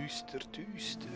düster, düster.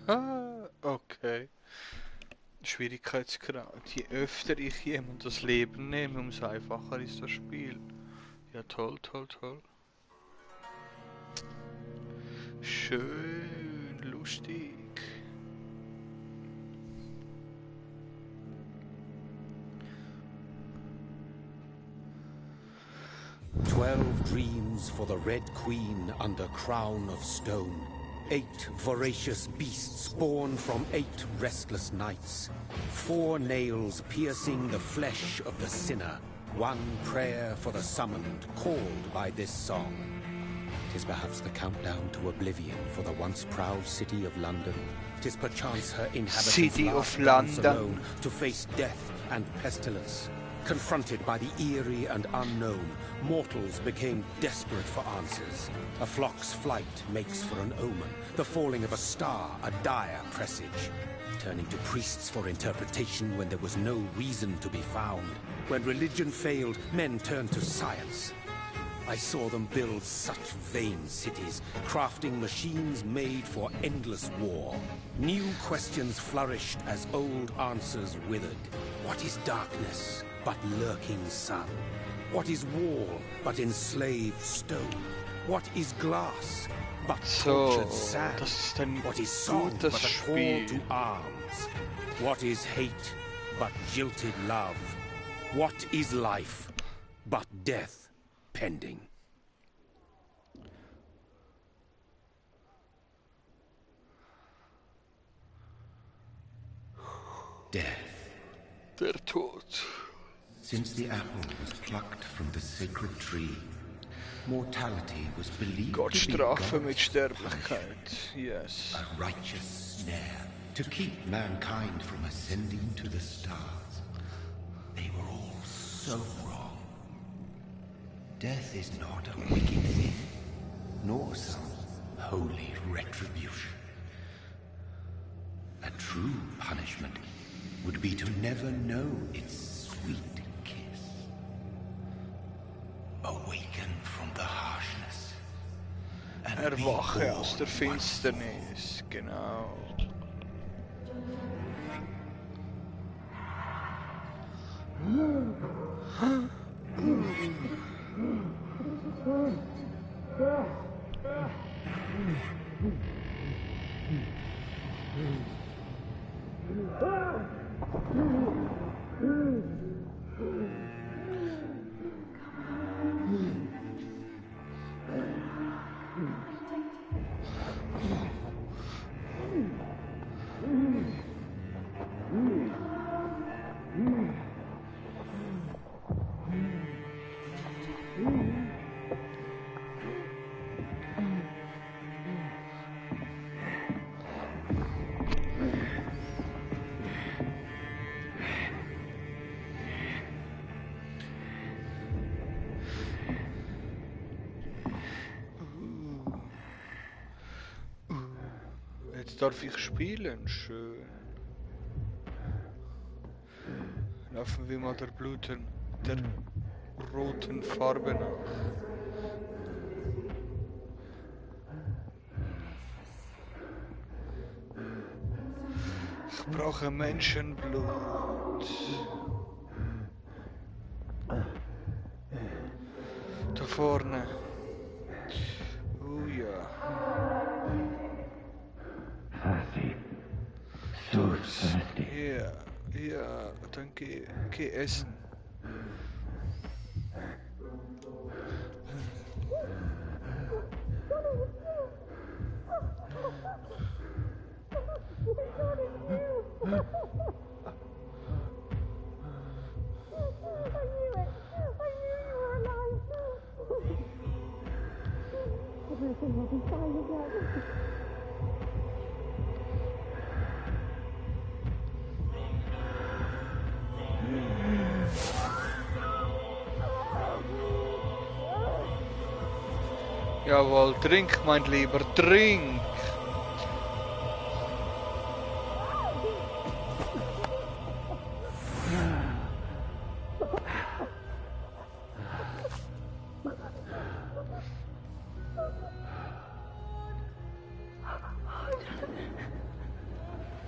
Ah, okay. Schwierigkeitsgrad. Je öfter ich jemand das Leben nehme, umso einfacher ist das Spiel. Ja, toll, toll, toll. Schön, lustig. Dreams for the Red Queen under crown of stone. 8 voracious beasts born from 8 restless nights. 4 nails piercing the flesh of the sinner. 1 prayer for the summoned, called by this song. 'Tis perhaps the countdown to oblivion for the once proud city of London. 'Tis perchance her inhabitants City of last dance London. alone to face death and pestilence. Confronted by the eerie and unknown, mortals became desperate for answers. A flock's flight makes for an omen, the falling of a star a dire presage. Turning to priests for interpretation when there was no reason to be found. When religion failed, men turned to science. I saw them build such vain cities, crafting machines made for endless war. New questions flourished as old answers withered. What is darkness but lurking sun? What is wall but enslaved stone? What is glass but tortured sand? Das ist ein What is song gutes but a Spiel. call to arms? What is hate but jilted love? What is life but death pending? Death. Der Tod. Since the apple was plucked from the sacred tree, mortality was believed Gott to be strafe mit God's Sterblichkeit. Yes. a righteous snare to keep mankind from ascending to the stars. They were all so wrong. Death is not a wicked thing, nor some holy retribution. A true punishment would be to never know its sweet kiss. Awaken from the harshness. And be Erwache aus der born once more. Finsternis. Genau. Jetzt darf ich spielen, schön. Laufen wir mal der roten Farbe nach. Ich Ich brauche Menschenblut. Da vorne. Oh ja. Fertig. So fertig. Ja, dann geh essen. Jawohl, trink, mein Lieber, trink!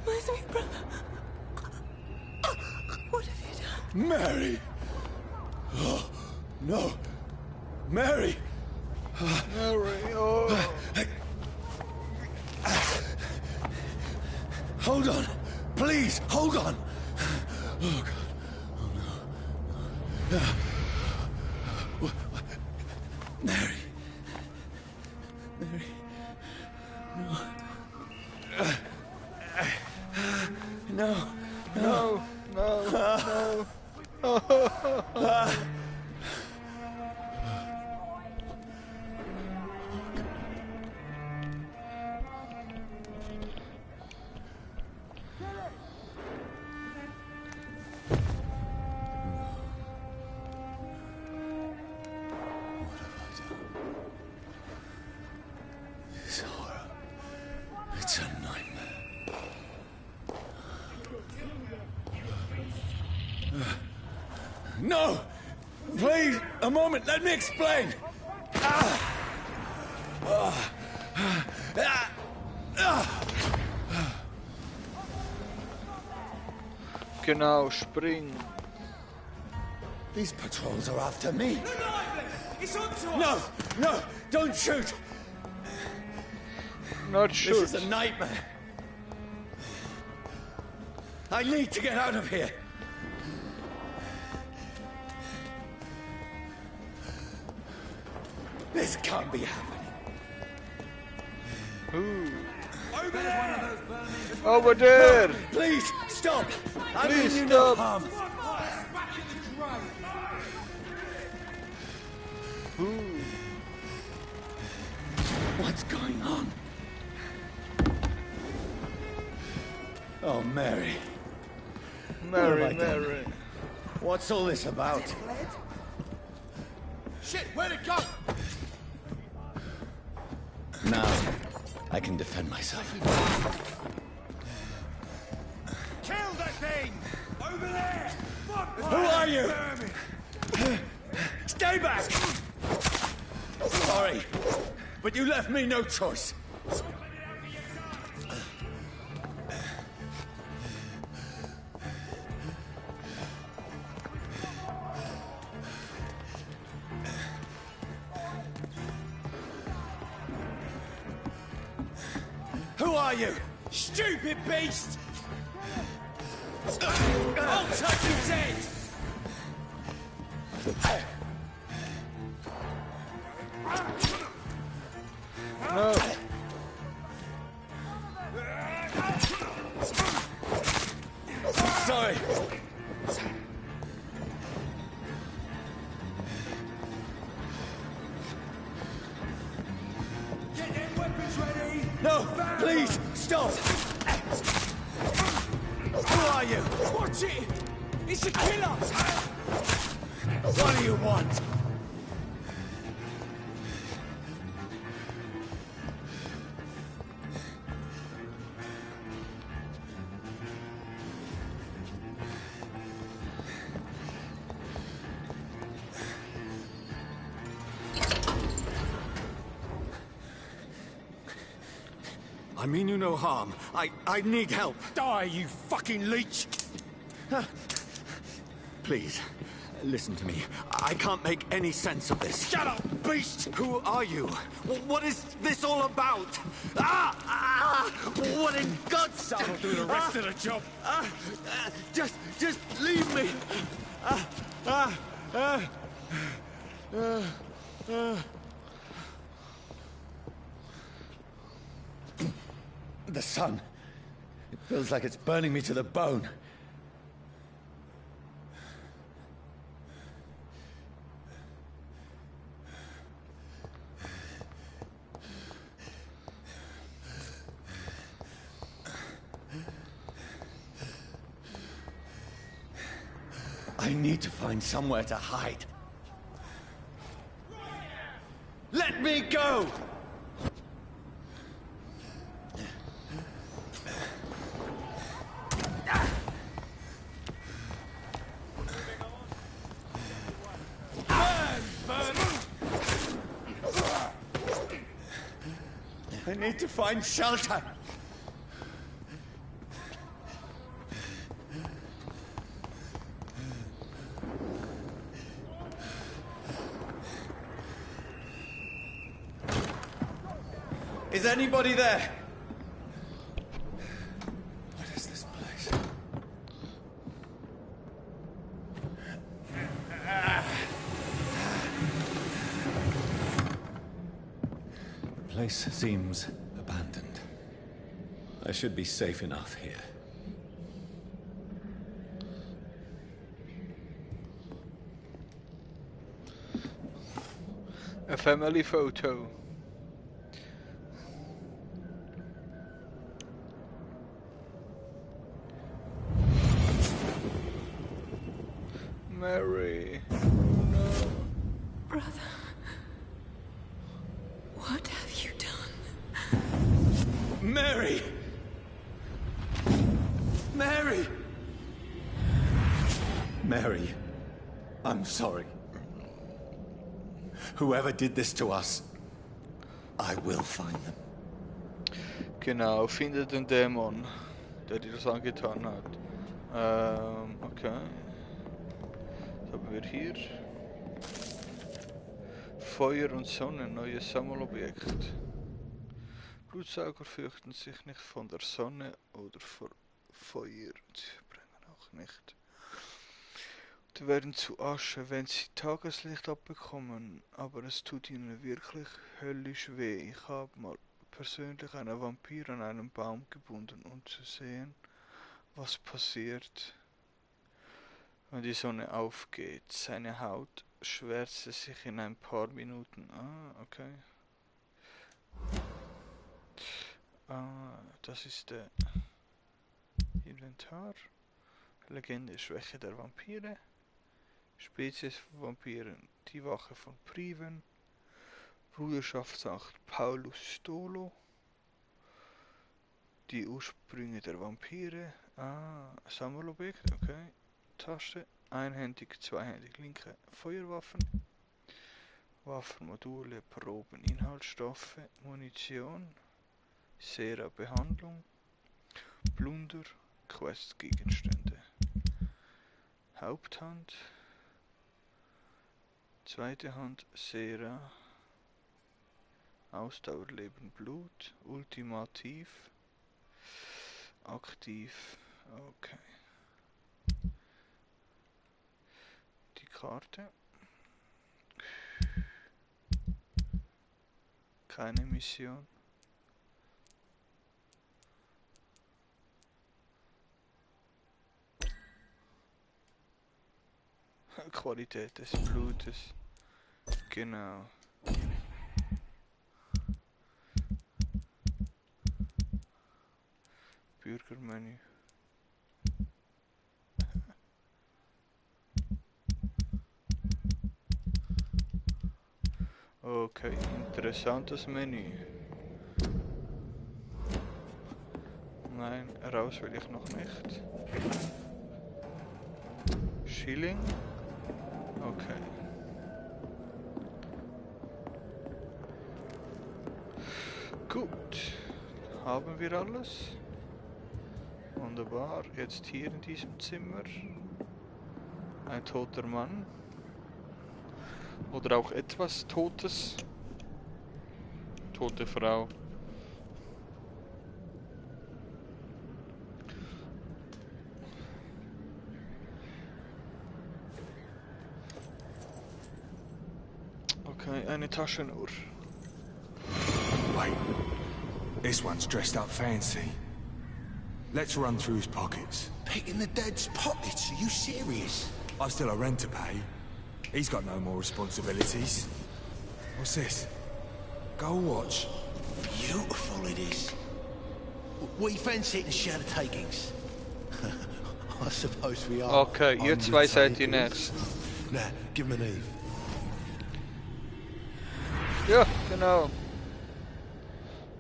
My sweet brother. What have you done? Mary! Oh, no! Mary! Mary, oh! Hold on! Please, hold on! Oh, God. Oh, no. Mary. Mary. No. No. No, no. No! Please, a moment, let me explain! Genau, spring. These patrols are after me. It's on to No! us! No! Don't shoot! Not This shoot. is a nightmare. I need to get out of here. This can't be happening. Ooh. Over there! Over there! Please, stop! I Please mean you no stop. harm. Back in the grave! Ooh. What's going on? Oh, Mary. What have I Mary, done? Mary. What's all this about? Shit, where'd it go? Now, I can defend myself. Kill that thing! Over there! Fuck! Who are you? Stay back! Sorry, but you left me no choice. Who are you? Stupid beast! I'll touch his head! No. Sorry. Get them weapons ready! No, please, stop! Who are you? Watch it! It's a killer! What do you want? I mean you no harm. I need help. Die, you fucking leech! Please, listen to me. I can't make any sense of this. Shut up, beast! Who are you? What is this all about? What in God's name? I'll do the rest of the job. Just leave me. The sun. It feels like it's burning me to the bone. I need to find somewhere to hide. Let me go! I need to find shelter. Is anybody there? What is this place? The place seems abandoned. I should be safe enough here. A family photo. Mary. No. Brother. What have you done? Mary! Mary! Mary, I'm sorry. Whoever did this to us, I will find them. Genau, finde den Dämon, der dir das angetan hat. Okay. Was haben wir hier? Feuer und Sonne, neues Sammelobjekt. Blutsauger fürchten sich nicht von der Sonne oder vor Feuer. Sie brennen auch nicht. Die werden zu Asche, wenn sie Tageslicht abbekommen, aber es tut ihnen wirklich höllisch weh. Ich habe mal persönlich einen Vampyr an einen Baum gebunden, um zu sehen, was passiert, wenn die Sonne aufgeht. Seine Haut schwärzte sich in ein paar Minuten. Ah, okay. Das ist der Inventar. Legende Schwäche der Vampire. Spezies von Vampiren. Die Wache von Priven. Bruderschaftsakt Paulus Stolo. Die Ursprünge der Vampire. Sammelobjekt, okay. Tasche. Einhändig, zweihändig, linke Feuerwaffen. Waffenmodule, Proben, Inhaltsstoffe, Munition. Sera Behandlung. Plunder, Questgegenstände. Haupthand. Zweite Hand, Sera. Ausdauer, Leben, Blut. Ultimativ. Aktiv. Okay. Die Karte. Keine Mission. Qualität des Blutes. Genau. Bürgermenü. Okay, interessantes Menü. Nein, raus will ich noch nicht. Schilling. Okay. Gut. Haben wir alles? Wunderbar. Jetzt hier in diesem Zimmer. Ein toter Mann. Oder auch etwas Totes. Tote Frau. Okay, eine Taschenuhr. Wait, this one's dressed up fancy. Let's run through his pockets. Picking the dead's pockets? Are you serious? I've still a rent to pay. He's got no more responsibilities. What's this? Gold watch. Beautiful it is. We fancy it and share the takings. I suppose we are. Okay, ihr zwei seid die Nächsten. Now, give him an Eve. Ja, genau.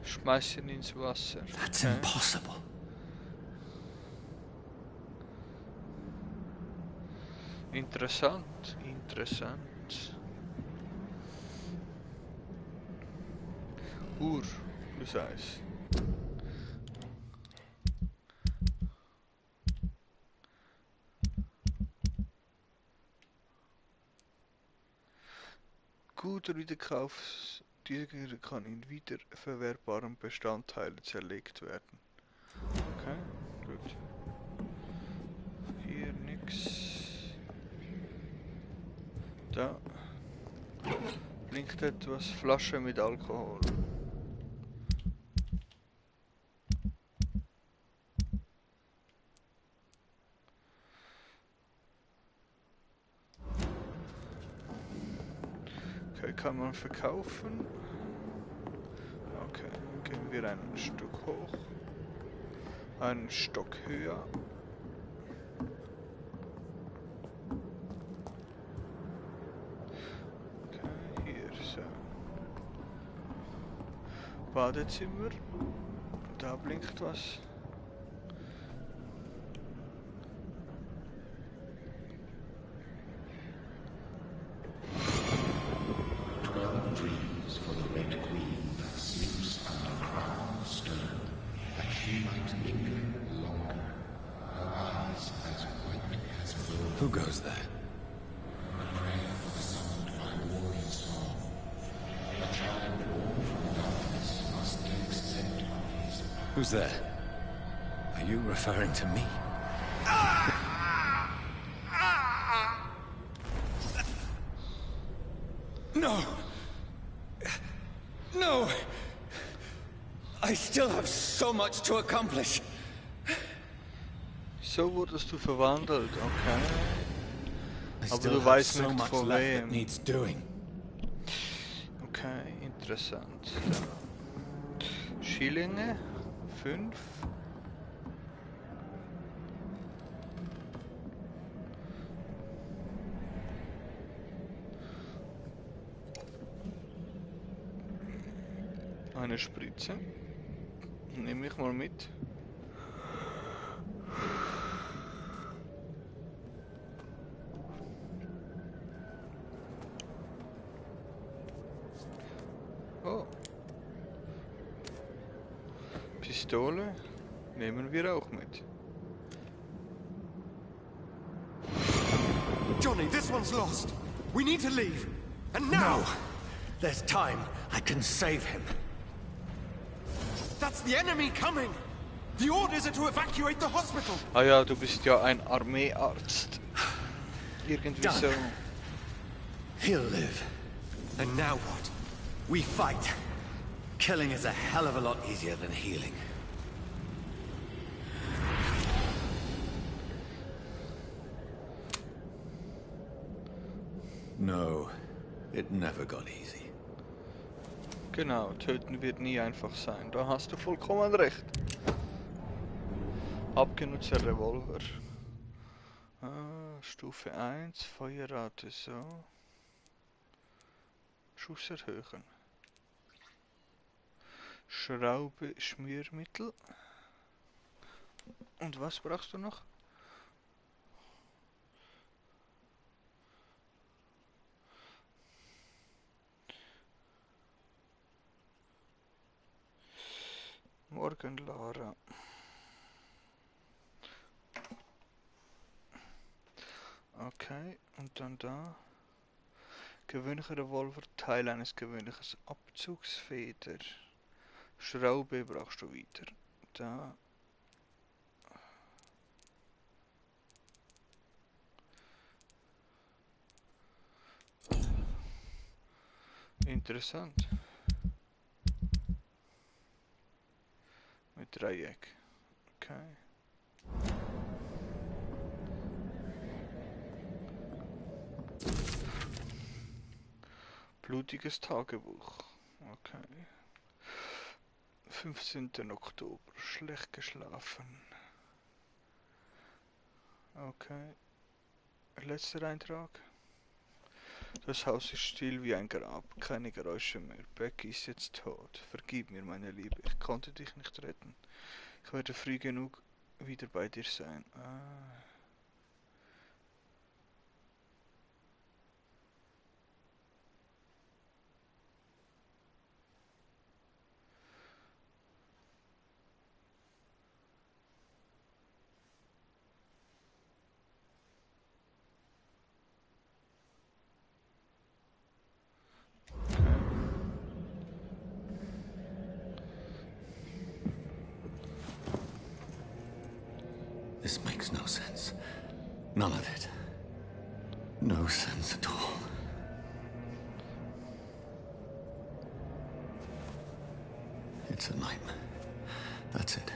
Schmeiß ihn ins Wasser. That's impossible. Interessant, interessant. Uhr, plus 1. Guter Wiederkauf, dieser kann in wiederverwertbaren Bestandteilen zerlegt werden. Okay, gut. Hier nix. Da blinkt etwas, Flasche mit Alkohol. Okay, kann man verkaufen. Okay, gehen wir ein Stück hoch. Einen Stock höher. Badezimmer, da blinkt was. Dreams for the Red Queen that sleeps under crown stone, that she might linger longer, her eyes as white as wool. Who goes there? A prayer for the summoned by warrior song. A child born from darkness must accept of his power. Who's there? Are you referring to me? No! No! I still have so much to accomplish. So wurdest du verwandelt, okay. I Aber still du have weißt so nicht much von left that wem. needs doing. Okay, interessant. Schillinge, 5. Eine Spritze. Nehme ich mal mit. Oh. Pistole nehmen wir auch mit. Johnny, this one's lost. We need to leave. And now! No! There's time. I can save him. That's the enemy coming! The orders are to evacuate the hospital! Ah ja, du bist ja ein Armeearzt. Irgendwie Done. so. He'll live. And now what? We fight. Killing is a hell of a lot easier than healing. No, it never got easy. Genau, töten wird nie einfach sein. Da hast du vollkommen recht. Abgenutzter Revolver. Stufe 1, Feuerrate so. Schuss erhöhen. Schraube, Schmiermittel. Und was brauchst du noch? Morgen, Lara. Okay, und dann da. Gewöhnlicher Revolver, Teil eines gewöhnlichen Abzugsfeder. Schraube brauchst du wieder. Da. Interessant. Mit Dreieck. Okay. Blutiges Tagebuch. Okay. 15. Oktober. Schlecht geschlafen. Okay. Letzter Eintrag. Das Haus ist still wie ein Grab. Keine Geräusche mehr. Becky ist jetzt tot. Vergib mir, meine Liebe. Ich konnte dich nicht retten. Ich werde früh genug wieder bei dir sein. Ah. This makes no sense. None of it. No sense at all. It's a nightmare. That's it.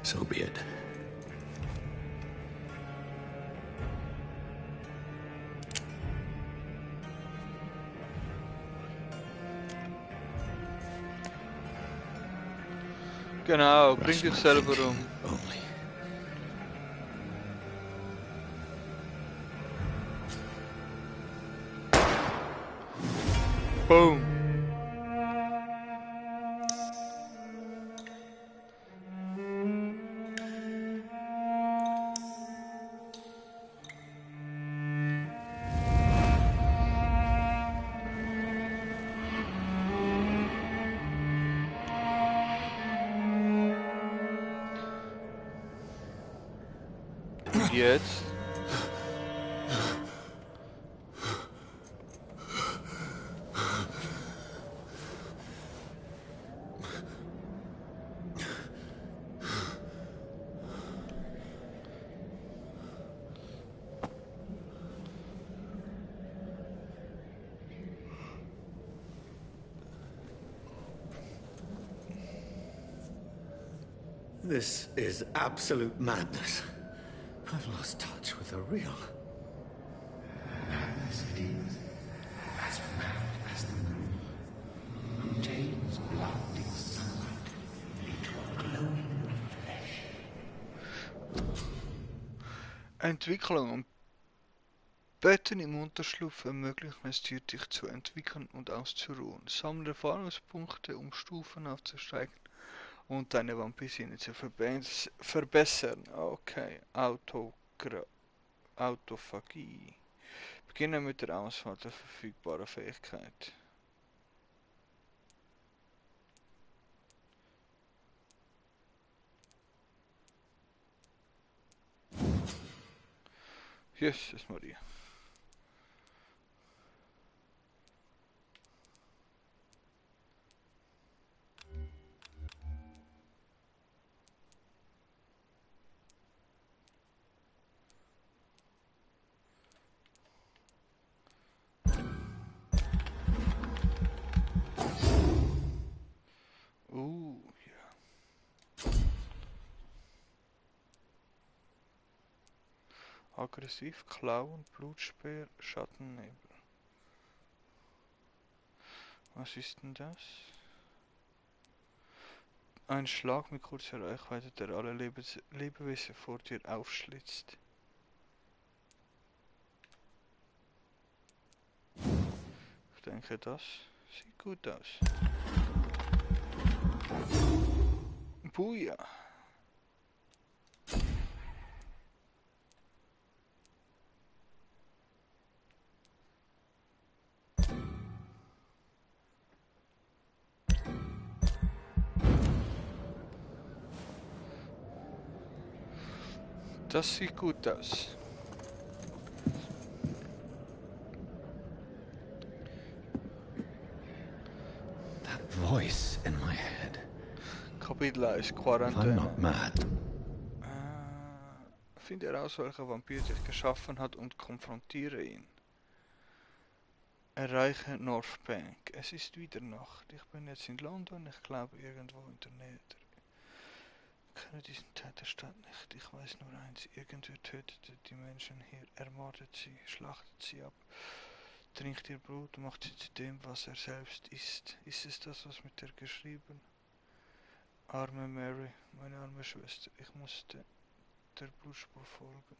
So be it. Genau, bring dich selber um. Only. Boom. Jetzt. This is absolute madness. I've lost touch with the real. Madness it is, as mad as the moon, who takes blinding sunlight into a glowing flesh. Entwicklung und Betten im Unterschlupf ermöglichen es dir, dich zu entwickeln und auszuruhen. Sammle Erfahrungspunkte, um Stufen aufzusteigen und deine Vampirsinne zu verbessern. Okay, Autophagie. Beginne mit der Auswahl der verfügbaren Fähigkeit. Jesus Maria. Ja. Aggressiv, Klauen, Blutspeer, Schattennebel. Was ist denn das? Ein Schlag mit kurzer Reichweite, der alle Lebewesen vor dir aufschlitzt. Ich denke, das sieht gut aus. Booyah. Das sieht gut aus. That voice in my head. Kapitel 1, If I'm Quarantäne. not mad, Finde heraus, welcher Vampir dich geschaffen hat und konfrontiere ihn. Erreiche North Bank. Es ist wieder Nacht. Ich bin jetzt in London, ich glaube irgendwo in der Nähe. Ich kenne diesen Teil der Stadt nicht. Ich weiß nur eins. Irgendwer tötete die Menschen hier, ermordet sie, schlachtet sie ab, trinkt ihr Blut, macht sie zu dem, was er selbst ist. Ist es das, was mit der geschrieben? Arme Mary, meine arme Schwester, ich musste der Blutspur folgen.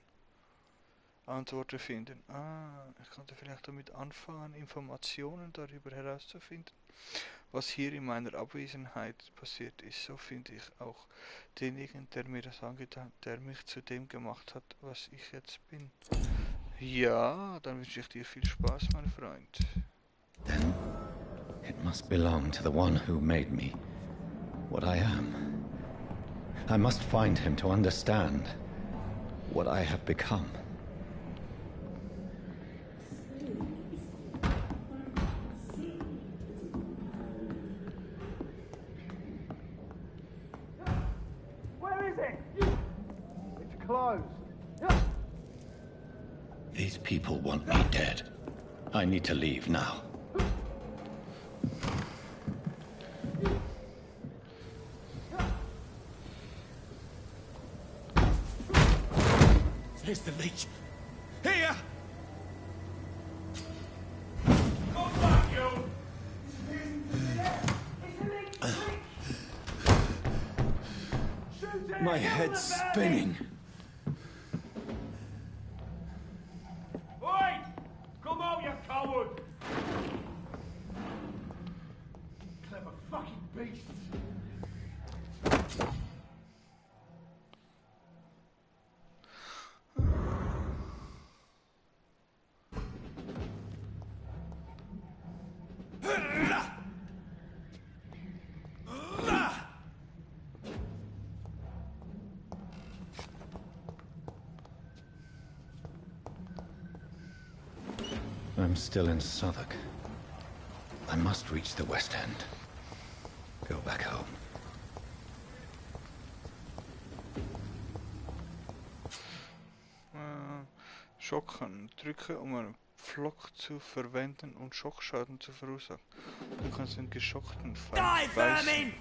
Antworten finden. Ich konnte vielleicht damit anfangen, Informationen darüber herauszufinden, was hier in meiner Abwesenheit passiert ist. So finde ich auch denjenigen, der mir das angetan, der mich zu dem gemacht hat, was ich jetzt bin. Ja, dann wünsche ich dir viel Spaß, mein Freund. then it must belong to the one who made me what I am. I must find him to understand what I have become. Where is it? It's closed. These people want me dead. I need to leave now. Here's the leech. Here! Come back, you! My head's spinning. Oi! Come out, you coward! Clever fucking beast! I'm still in Southwark. I must reach the West End. Go back home. Schocken. Drücke, um einen Pflock zu verwenden und Schockschaden zu verursachen. Du kannst den geschockten Feind beißen.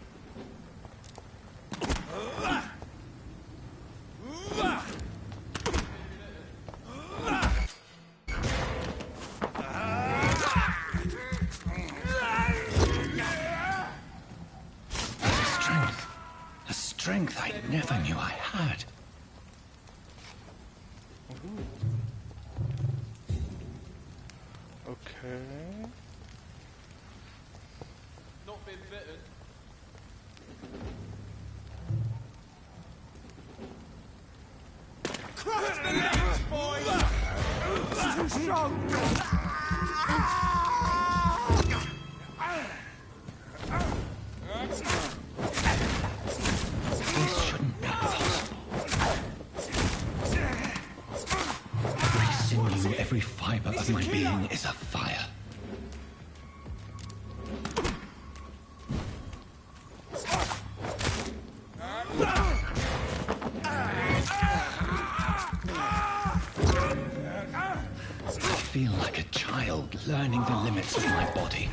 A strength I never knew I had. Okay. Not been bitten. Crush the legs, boys! It's too strong! This shouldn't be possible. Every sinew, every fiber of my being is afire. I feel like a child learning the limits of my body.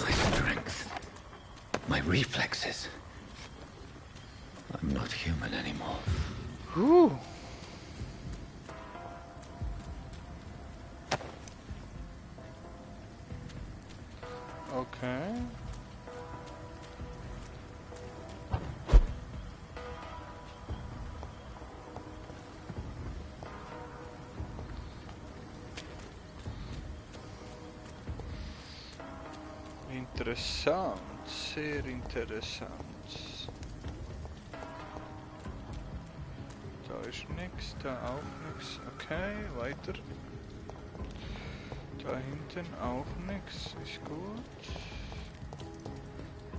My strength, my reflexes. I'm not human anymore. Whew. Okay. Interessant, sehr interessant. Da ist nichts, da auch nichts. Okay, weiter. Da hinten auch nichts, ist gut.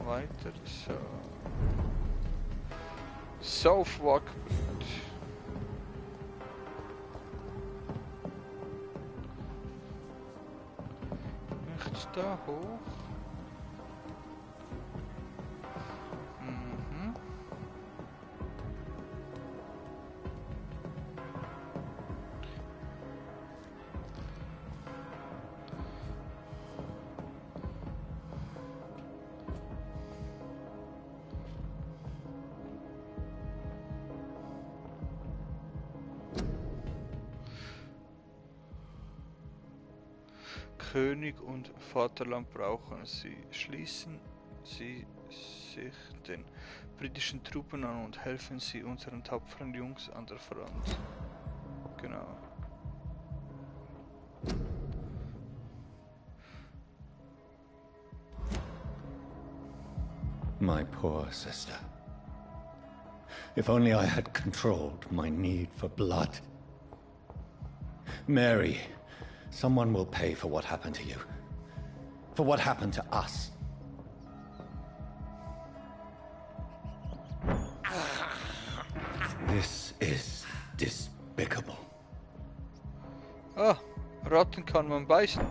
Weiter, so. Saufwalkbrett. Nichts da hoch. Mhm. König und Vaterland brauchen sie. Schließen sie sich den britischen Truppen an und helfen sie unseren tapferen Jungs an der Front. Genau. My poor sister. If only I had controlled my need for blood. Mary, someone will pay for what happened to you. For what happened to us. This is despicable. Ah, Ratten kann man beißen.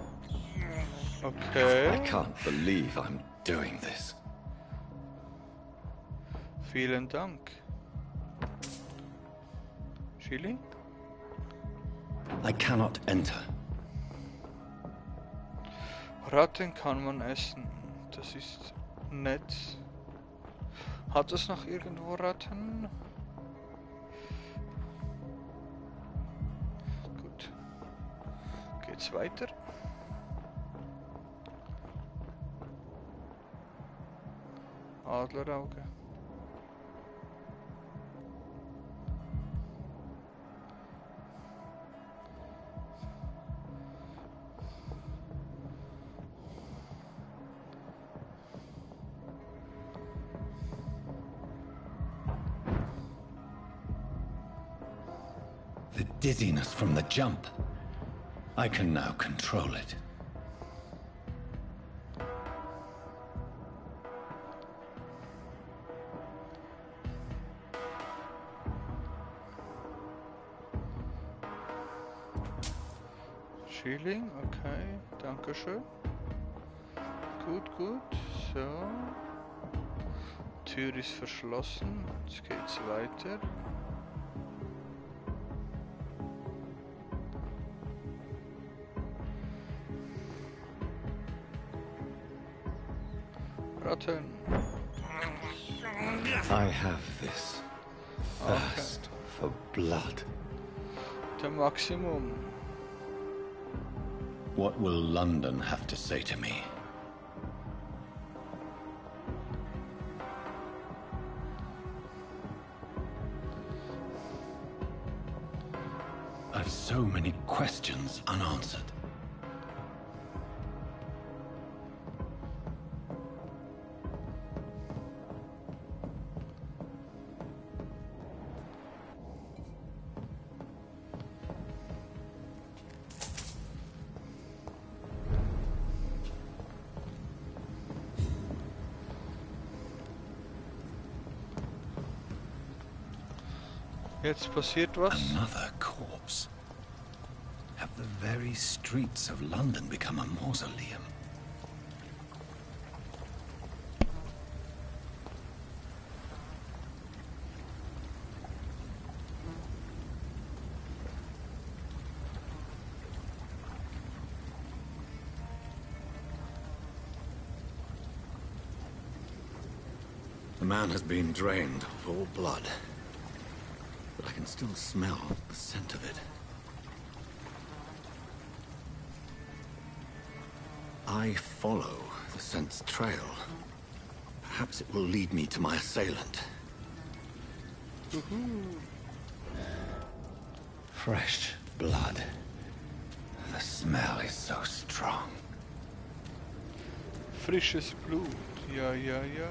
Okay. I can't believe I'm doing this. Vielen Dank. Chili? I cannot enter. Ratten kann man essen. Das ist nett. Hat es noch irgendwo Ratten? Gut. Geht's weiter? Adlerauge. The dizziness from the jump. I can now control it. Schilling, okay, danke schön. Gut, gut, so. Tür ist verschlossen, jetzt geht's weiter. Ratten. I have this thirst for blood. Der Maximum. What will London have to say to me? I've so many questions unanswered. Jetzt passiert was. Another corpse. Have the very streets of London become a mausoleum? The man has been drained of all blood. But I can still smell the scent of it. I follow the scent's trail. Perhaps it will lead me to my assailant. Fresh blood. The smell is so strong. Frisches Blut. Ja, ja, ja.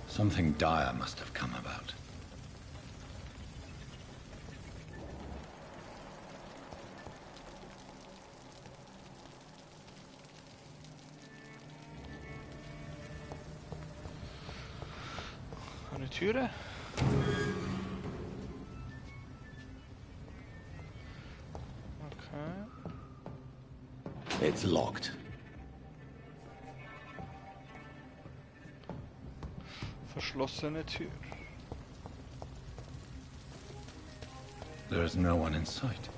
Something dire must have come about. Eine Türe. Okay. It's locked. Verschlossene Tür. There is no one in sight.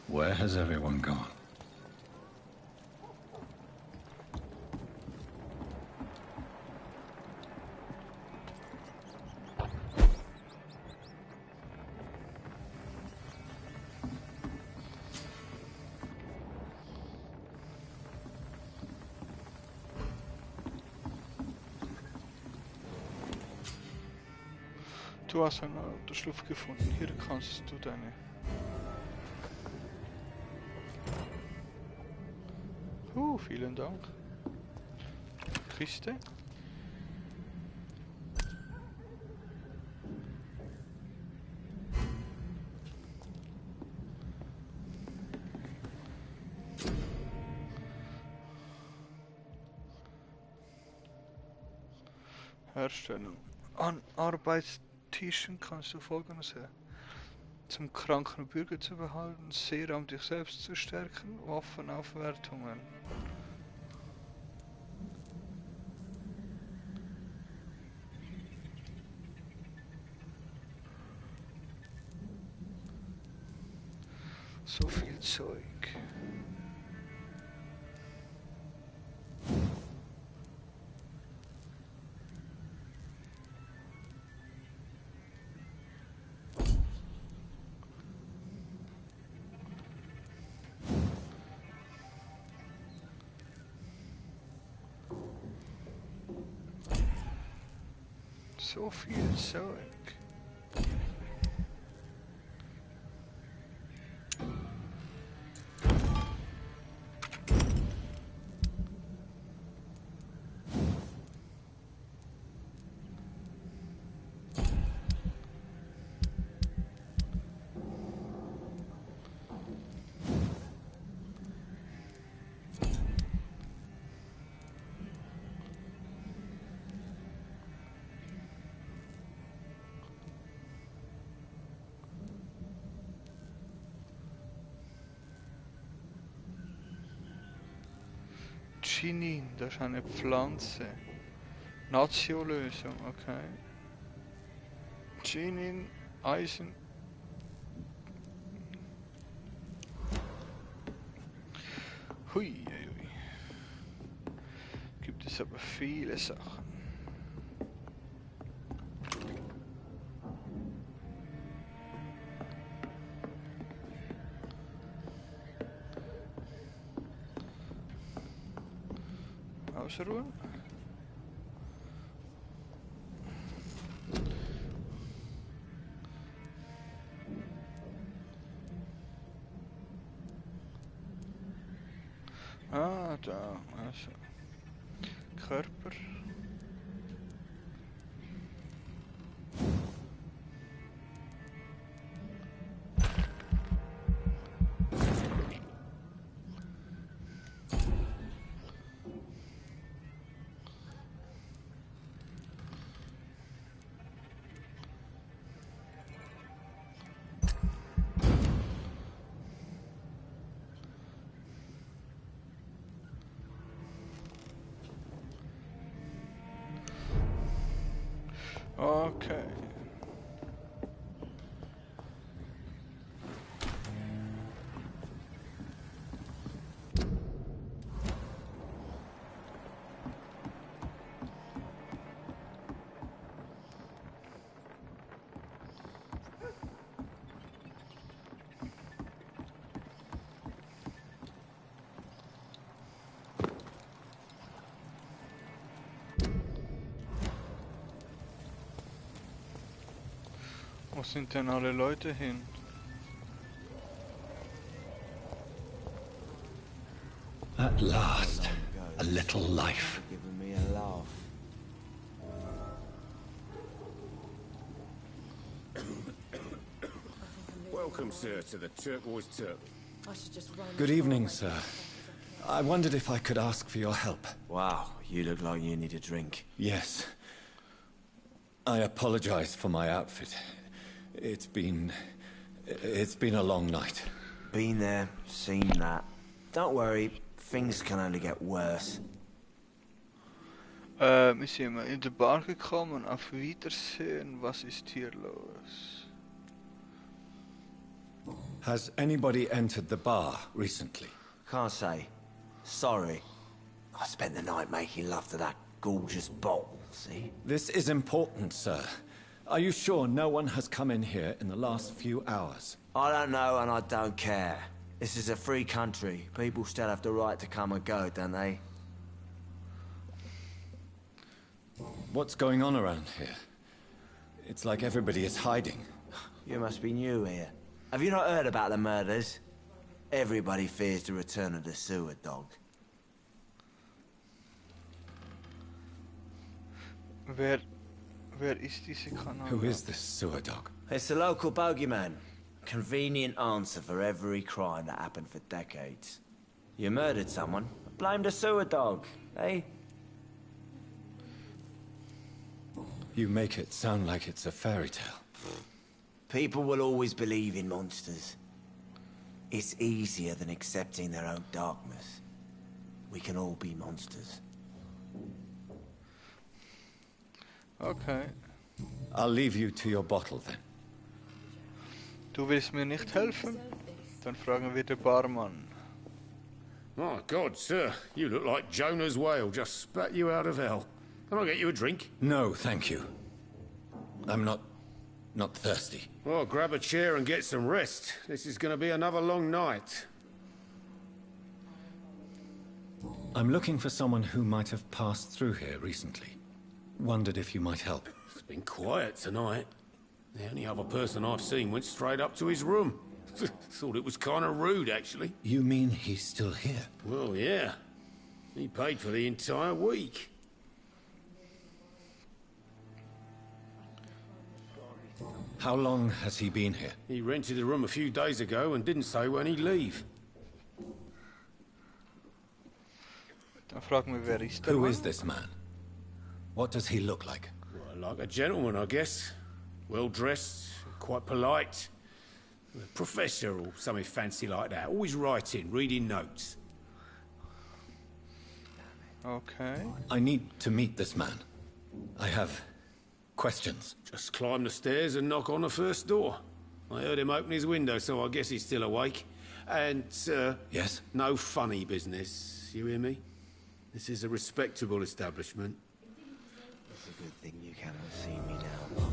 Where has everyone gone? Du hast einen Unterschlupf gefunden. Hier kannst du deine... vielen Dank. Kiste. Herstellung. An Arbeitstischen kannst du Folgendes her. Zum kranken Bürger zu behalten, Serum dich selbst zu stärken, Waffenaufwertungen. So viel Zeug. So viel Zeug. Chinin, das ist eine Pflanze. Natio-Lösung, okay. Chinin, Eisen. Hui, hui. Gibt es aber viele Sachen. Ausruhen. Ah, da, also Körper. Okay. Wo sind denn alle Leute hin? At last, a little life. Giving me a laugh. Welcome, sir, to the Turquoise Turtle. Good evening, sir. I wondered if I could ask for your help. Wow, you look like you need a drink. Yes. I apologize for my outfit. It's been a long night. Been there, seen that. Don't worry, things can only get worse. Wir sind mal in die Bar gekommen. Auf Wiedersehen. Was ist hier los? Has anybody entered the bar recently? Can't say. Sorry. I spent the night making love to that gorgeous bottle, see? This is important, sir. Are you sure no one has come in here in the last few hours? I don't know and I don't care. This is a free country. People still have the right to come and go, don't they? What's going on around here? It's like everybody is hiding. You must be new here. Have you not heard about the murders? Everybody fears the return of the sewer dog. Wer ist diese Kanäle? Who is this sewer dog? It's the local bogeyman. Convenient answer for every crime that happened for decades. You murdered someone, blame the sewer dog, eh? You make it sound like it's a fairy tale. People will always believe in monsters. It's easier than accepting their own darkness. We can all be monsters. Okay. I'll leave you to your bottle then. Du willst mir nicht helfen? Dann fragen wir den Barmann. My God, sir, you look like Jonah's whale just spat you out of hell. Can I get you a drink? No, thank you. I'm not thirsty. Well, grab a chair and get some rest. This is going to be another long night. I'm looking for someone who might have passed through here recently. Wondered if you might help. It's been quiet tonight. The only other person I've seen went straight up to his room. Thought it was kind of rude, actually. You mean he's still here? Well, yeah. He paid for the entire week. How long has he been here? He rented the room a few days ago and didn't say when he'd leave. Dann fragen wir, wer ist der Who Mann? is this man? What does he look like? Well, like a gentleman, I guess. Well-dressed, quite polite. A professor or something fancy like that. Always writing, reading notes. Okay. I need to meet this man. I have questions. Just climb the stairs and knock on the first door. I heard him open his window, so I guess he's still awake. And, Yes? no funny business. You hear me? This is a respectable establishment. It's a good thing you cannot see me now.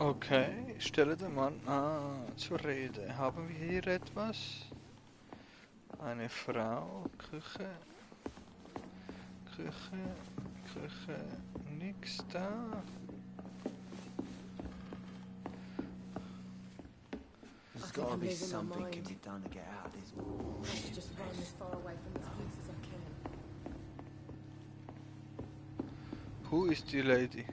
Okay, stelle den Mann zur Rede. Haben wir hier etwas? Eine Frau, Küche, nix da. There's gotta be something can be done to get out of this wall. I should just run as far away from this place as I can. Who is die lady?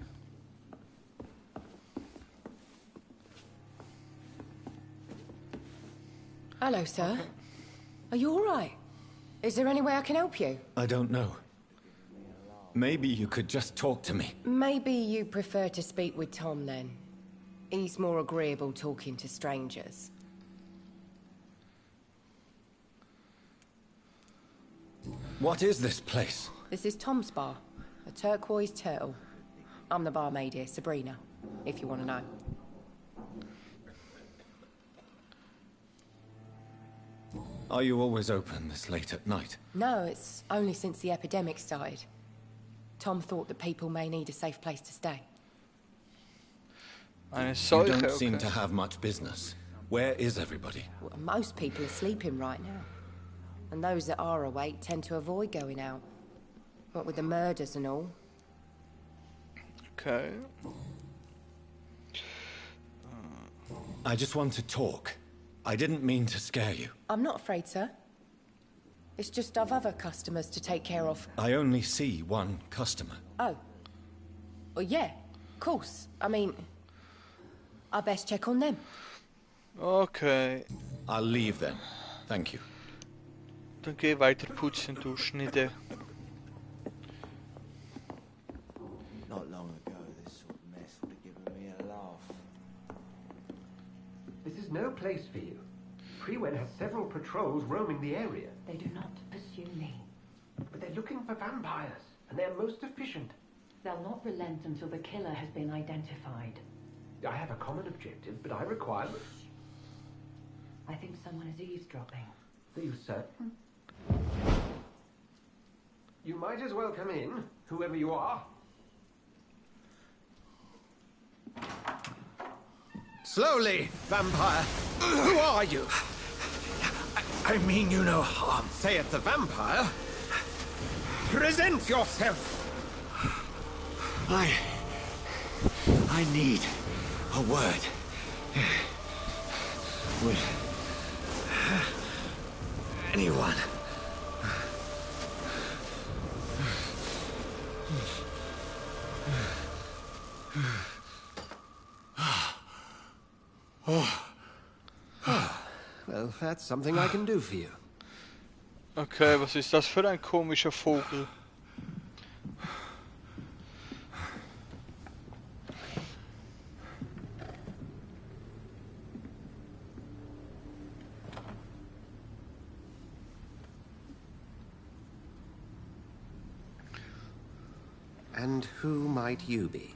Hello, sir. Are you all right? Is there any way I can help you? I don't know. Maybe you could just talk to me. Maybe you prefer to speak with Tom, then. He's more agreeable talking to strangers. What is this place? This is Tom's bar, a turquoise turtle. I'm the barmaid here, Sabrina, if you want to know. Are you always open this late at night? No, it's only since the epidemic started. Tom thought that people may need a safe place to stay. Eine You Seuche, don't okay. seem to have much business. Where is everybody? Well, most people are sleeping right now. And those that are awake tend to avoid going out. What with the murders and all. Okay. I just want to talk. I didn't mean to scare you. I'm not afraid, sir. It's just I've other customers to take care of. I only see one customer. Oh. Well, yeah, of course. I mean, I best check on them. Okay. I'll leave then. Thank you. Dann geh weiter putzen, du Schnitte. Not long ago, this sort of mess would have given me a laugh. This is no place for you. Frewen has several patrols roaming the area. They do not pursue me. But they're looking for vampires, and they're most efficient. They'll not relent until the killer has been identified. I have a common objective, but I require... I think someone is eavesdropping. Are you certain? You might as well come in, whoever you are. Slowly, vampire. Who are you? I mean you no harm. Saith the vampire. Present yourself. I need a word. Would anyone? Well, that's something I can do for you. Okay, was ist das für ein komischer Vogel? And who might you be?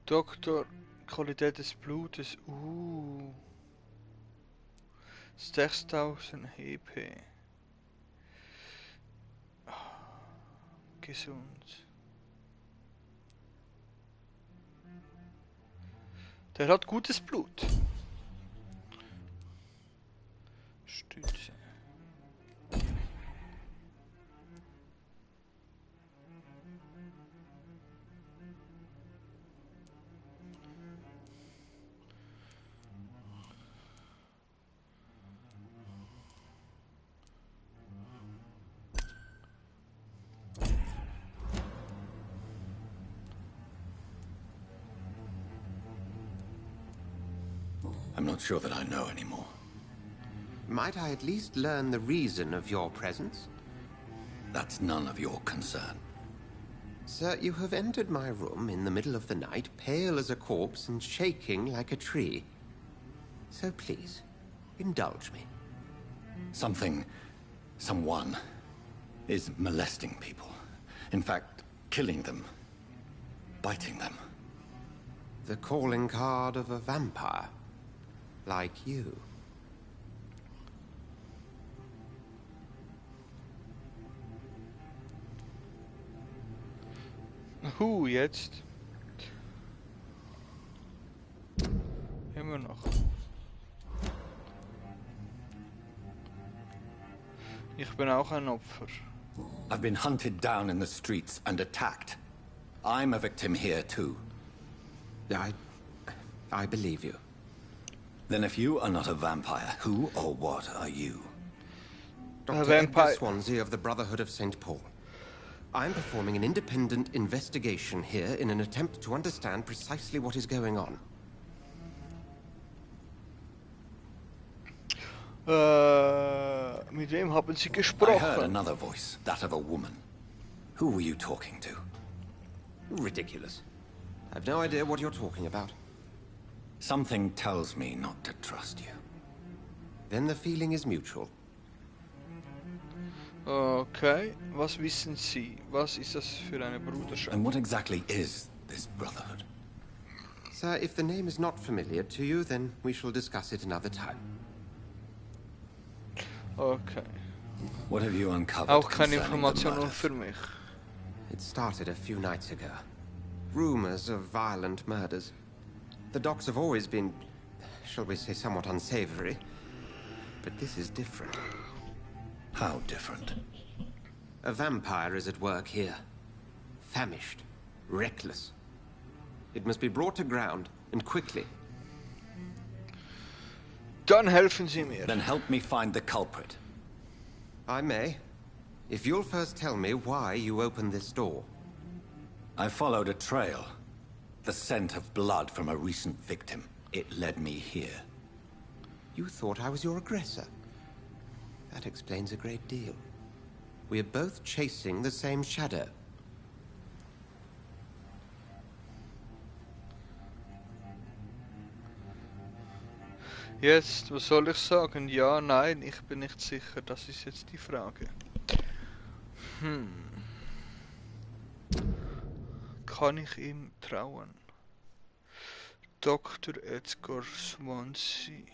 Doktor, Qualität des Blutes, 6000 HP. Gesund. Der hat gutes Blut. Stütze. I'm not sure that I know anymore. Might I at least learn the reason of your presence? That's none of your concern. Sir, you have entered my room in the middle of the night, pale as a corpse and shaking like a tree. So please, indulge me. Someone is molesting people. In fact, killing them. Biting them. The calling card of a vampire. Like you. Who jetzt? Immer noch. Ich bin auch ein Opfer. I've been hunted down in the streets and attacked. I'm a victim here too. I believe you. Then if you are not a vampire, who or what are you? Dr. Edgar Swansea of the Brotherhood of St. Paul. I'm performing an independent investigation here in an attempt to understand precisely what is going on. Mit wem haben Sie gesprochen? I heard another voice, that of a woman. Who were you talking to? Ridiculous. I've no idea what you're talking about. Something tells me not to trust you. Then the feeling is mutual. Okay, was wissen Sie? Was ist das für eine Bruderschaft? And what exactly is this brotherhood? Sir, if the name is not familiar to you, then we shall discuss it another time. Okay. What have you uncovered? Auch keine concerning the Informationen murder? für mich. It started a few nights ago. Rumors of violent murders. The docks have always been, shall we say, somewhat unsavory. But this is different. How different? A vampire is at work here. Famished. Reckless. It must be brought to ground, and quickly. Dann helfen Sie mir. Then help me find the culprit. I may. If you'll first tell me why you opened this door. I followed a trail. The scent of blood from a recent victim. It led me here. You thought I was your aggressor. That explains a great deal. We are both chasing the same shadow. Jetzt, was soll ich sagen? Ja, nein, ich bin nicht sicher. Das ist jetzt die Frage. Kann ich ihm trauen? Dr. Edgar Swansea.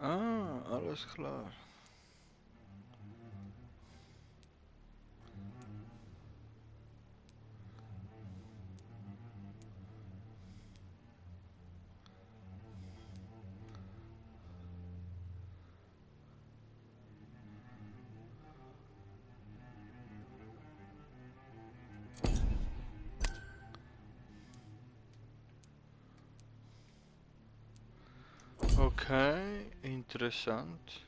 Ah, alles klar. Okay, interessant.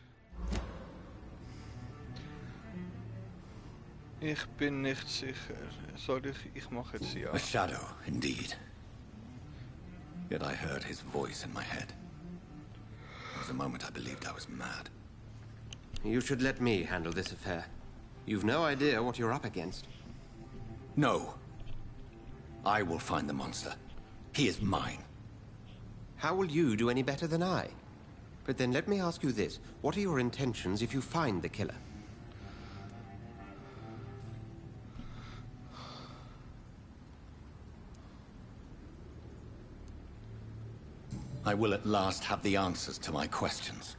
Ich bin nicht sicher. Ich mache jetzt ja. A shadow, indeed. Yet I heard his voice in my head. There was a moment I believed I was mad. You should let me handle this affair. You've no idea what you're up against. No. I will find the monster. He is mine. How will you do any better than I? But then let me ask you this. What are your intentions if you find the killer? I will at last have the answers to my questions.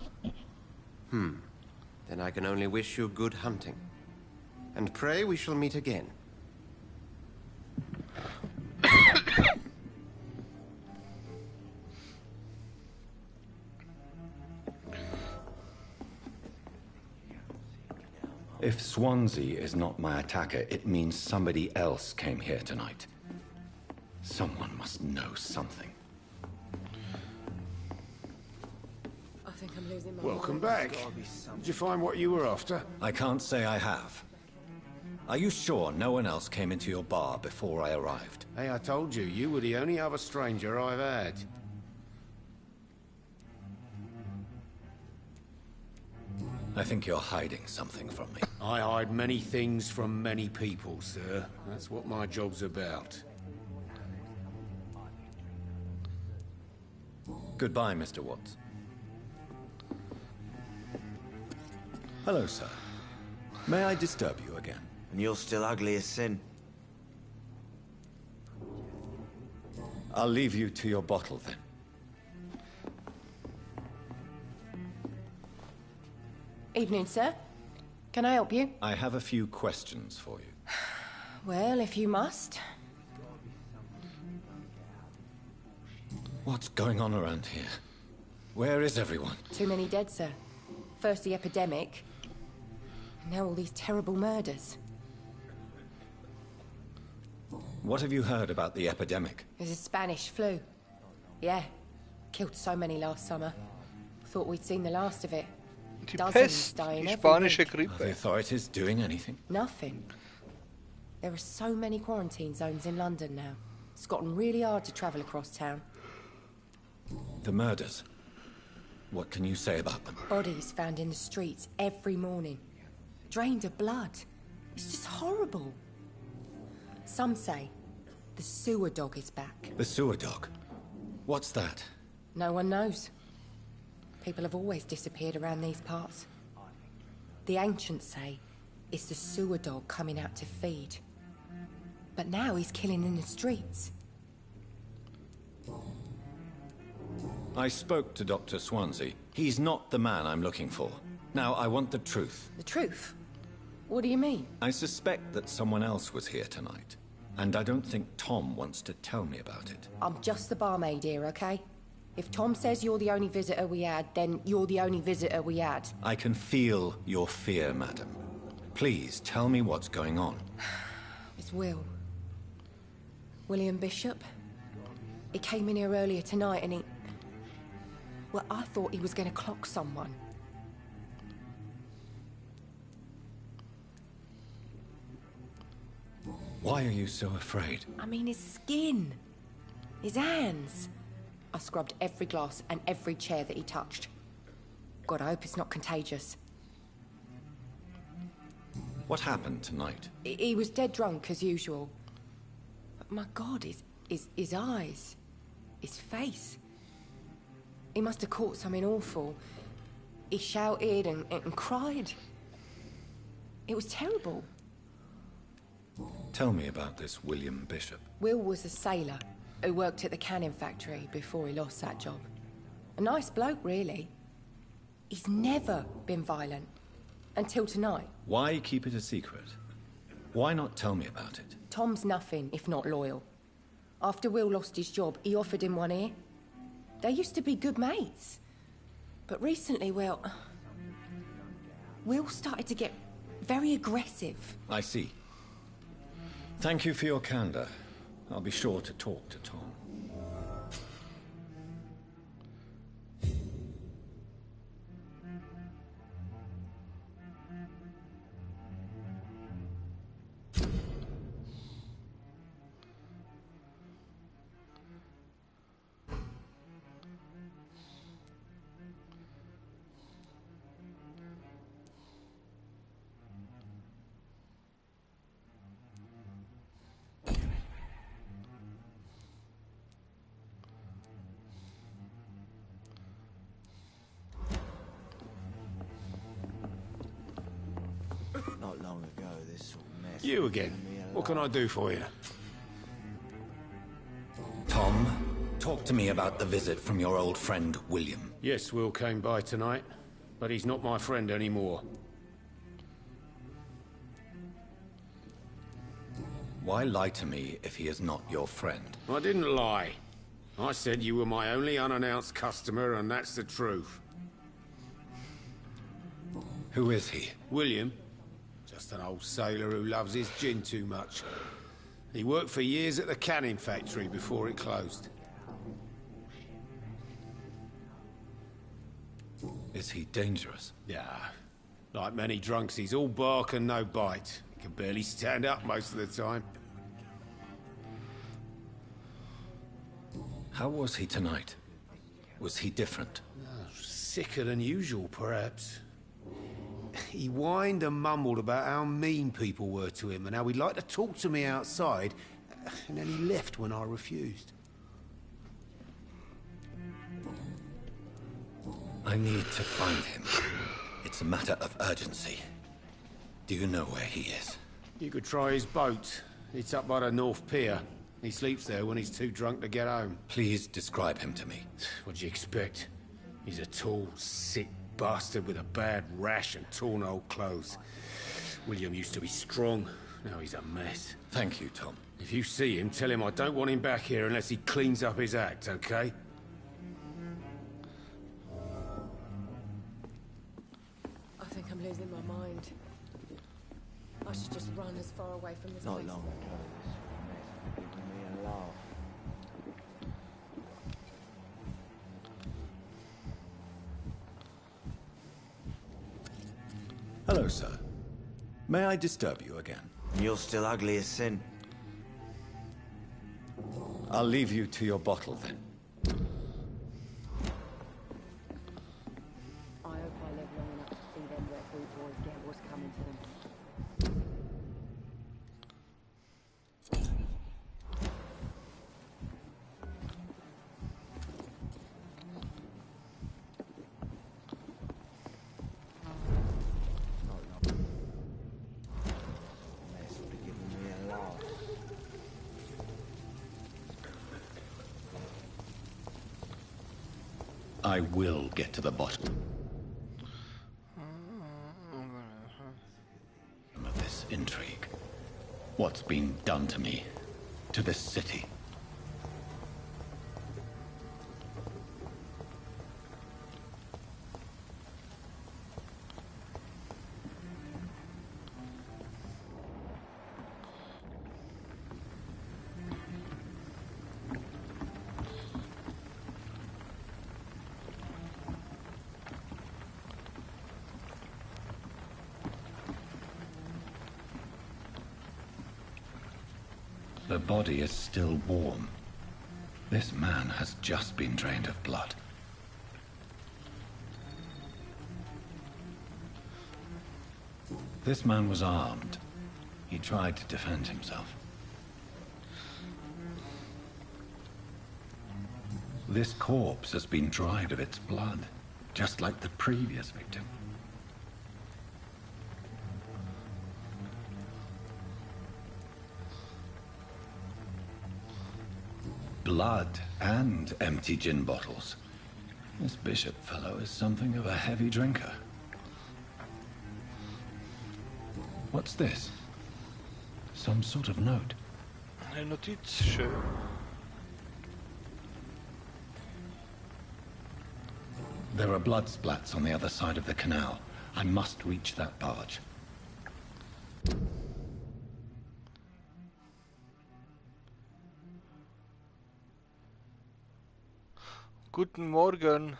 Then I can only wish you good hunting. And pray we shall meet again. If Swansea is not my attacker, it means somebody else came here tonight. Someone must know something. I think I'm losing my Welcome mind. back. Did you find what you were after? I can't say I have. Are you sure no one else came into your bar before I arrived? Hey, I told you, you were the only other stranger I've had. I think you're hiding something from me. I hide many things from many people, sir. That's what my job's about. Goodbye, Mr. Watts. Hello, sir. May I disturb you again? And you're still ugly as sin. I'll leave you to your bottle, then. Evening, sir. Can I help you? I have a few questions for you. Well, if you must. What's going on around here? Where is everyone? Too many dead, sir. First the epidemic. Now all these terrible murders. What have you heard about the epidemic? There's a Spanish flu. Yeah. Killed so many last summer. Thought we'd seen the last of it. Die Dozens Pest, dying die every spanische week. Are the Grippe. authorities doing anything? Nothing. There are so many quarantine zones in London now. It's gotten really hard to travel across town. The murders. What can you say about them? Bodies found in the streets every morning. Drained of blood. It's just horrible. Some say the sewer dog is back. The sewer dog. What's that? No one knows. People have always disappeared around these parts. The ancients say it's the sewer dog coming out to feed. But now he's killing in the streets. I spoke to Dr. Swansea. He's not the man I'm looking for. Now, I want the truth. The truth? What do you mean? I suspect that someone else was here tonight. And I don't think Tom wants to tell me about it. I'm just the barmaid here, okay? If Tom says you're the only visitor we had, then you're the only visitor we had. I can feel your fear, madam. Please, tell me what's going on. It's Will. William Bishop. He came in here earlier tonight and he... Well, I thought he was going to clock someone. Why are you so afraid? I mean, his skin. His hands. I scrubbed every glass and every chair that he touched. God, I hope it's not contagious. What happened tonight? He was dead drunk, as usual. But my God, his eyes. His face. He must have caught something awful. He shouted and cried. It was terrible. Tell me about this William Bishop. Will was a sailor who worked at the canning factory before he lost that job. A nice bloke, really. He's never been violent. Until tonight. Why keep it a secret? Why not tell me about it? Tom's nothing if not loyal. After Will lost his job, he offered him one ear. They used to be good mates. But recently, well... Will started to get very aggressive. I see. Thank you for your candor. I'll be sure to talk to Tom. Not long ago, this sort of mess... You again. What can I do for you? Tom, talk to me about the visit from your old friend, William. Yes, Will came by tonight, but he's not my friend anymore. Why lie to me if he is not your friend? I didn't lie. I said you were my only unannounced customer, and that's the truth. Who is he? William. Just an old sailor who loves his gin too much. He worked for years at the canning factory before it closed. Is he dangerous? Yeah. Like many drunks, he's all bark and no bite. He can barely stand up most of the time. How was he tonight? Was he different? Sicker than usual, perhaps. He whined and mumbled about how mean people were to him and how he'd like to talk to me outside, and then he left when I refused. I need to find him. It's a matter of urgency. Do you know where he is? You could try his boat. It's up by the North Pier. He sleeps there when he's too drunk to get home. Please describe him to me. What'd you expect? He's a tall, sick bastard with a bad rash and torn old clothes. William used to be strong. Now he's a mess. Thank you, Tom. If you see him, tell him I don't want him back here unless he cleans up his act, okay? I think I'm losing my mind. I should just run as far away from this Not place. long ago, this sort of mess giving me a laugh. Hello, sir. May I disturb you again? You're still ugly as sin. I'll leave you to your bottle, then. I hope I live long enough to see them wet boot boys get what's coming to them. I will get to the bottom of this intrigue. What's been done to me, to this city? The body is still warm. This man has just been drained of blood. This man was armed. He tried to defend himself. This corpse has been dried of its blood, just like the previous victim. Blood and empty gin bottles. This bishop fellow is something of a heavy drinker. What's this? Some sort of note. Een notitiesje. There are blood splats on the other side of the canal. I must reach that barge. Guten Morgen.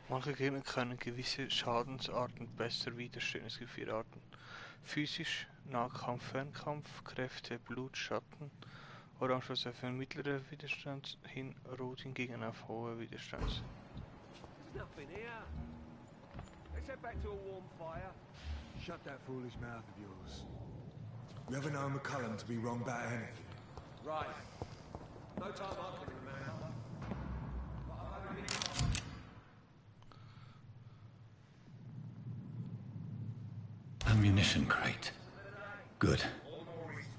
Manche Gegner können gewisse Schadensarten besser widerstehen. Es gibt 4 Arten. Physisch, Nahkampf, Fernkampf, Kräfte, Blut, Schatten. Orange ist auf mittleren Widerstand, Rot hingegen auf hohe Widerstand. There's nothing here. Let's head back to a warm fire. Shut that foolish mouth of yours. You ever know McCullum to be wrong about anything? Right. No time I can remember. Ammunition crate. Good.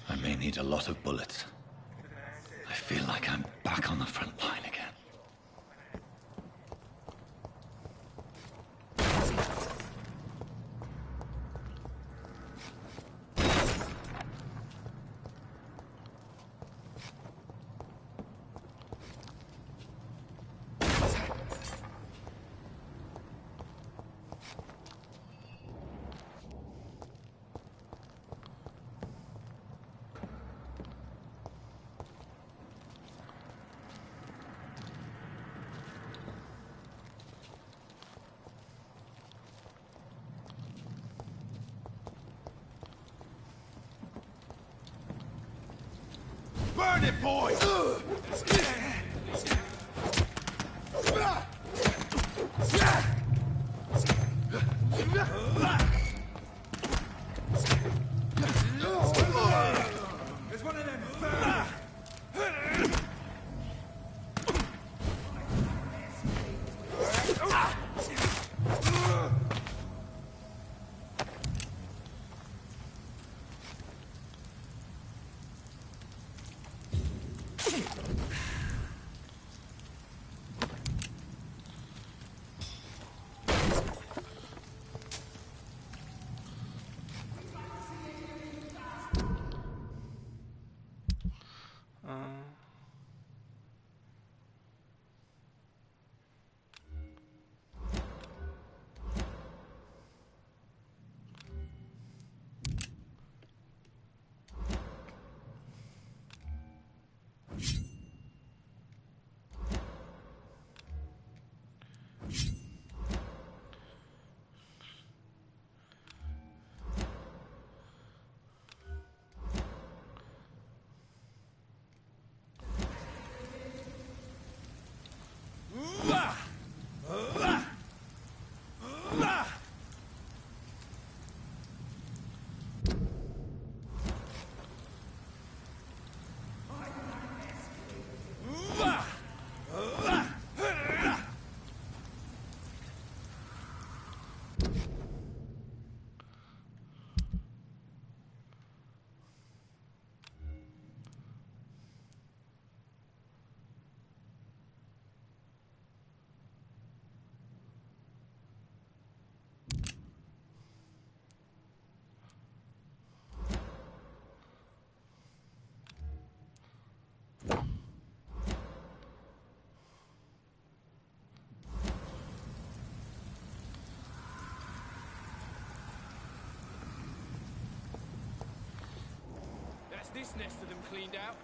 I may need a lot of bullets. I feel like I'm back on the front line again. Earn it, boy! There's one of them. This nest of them cleaned out.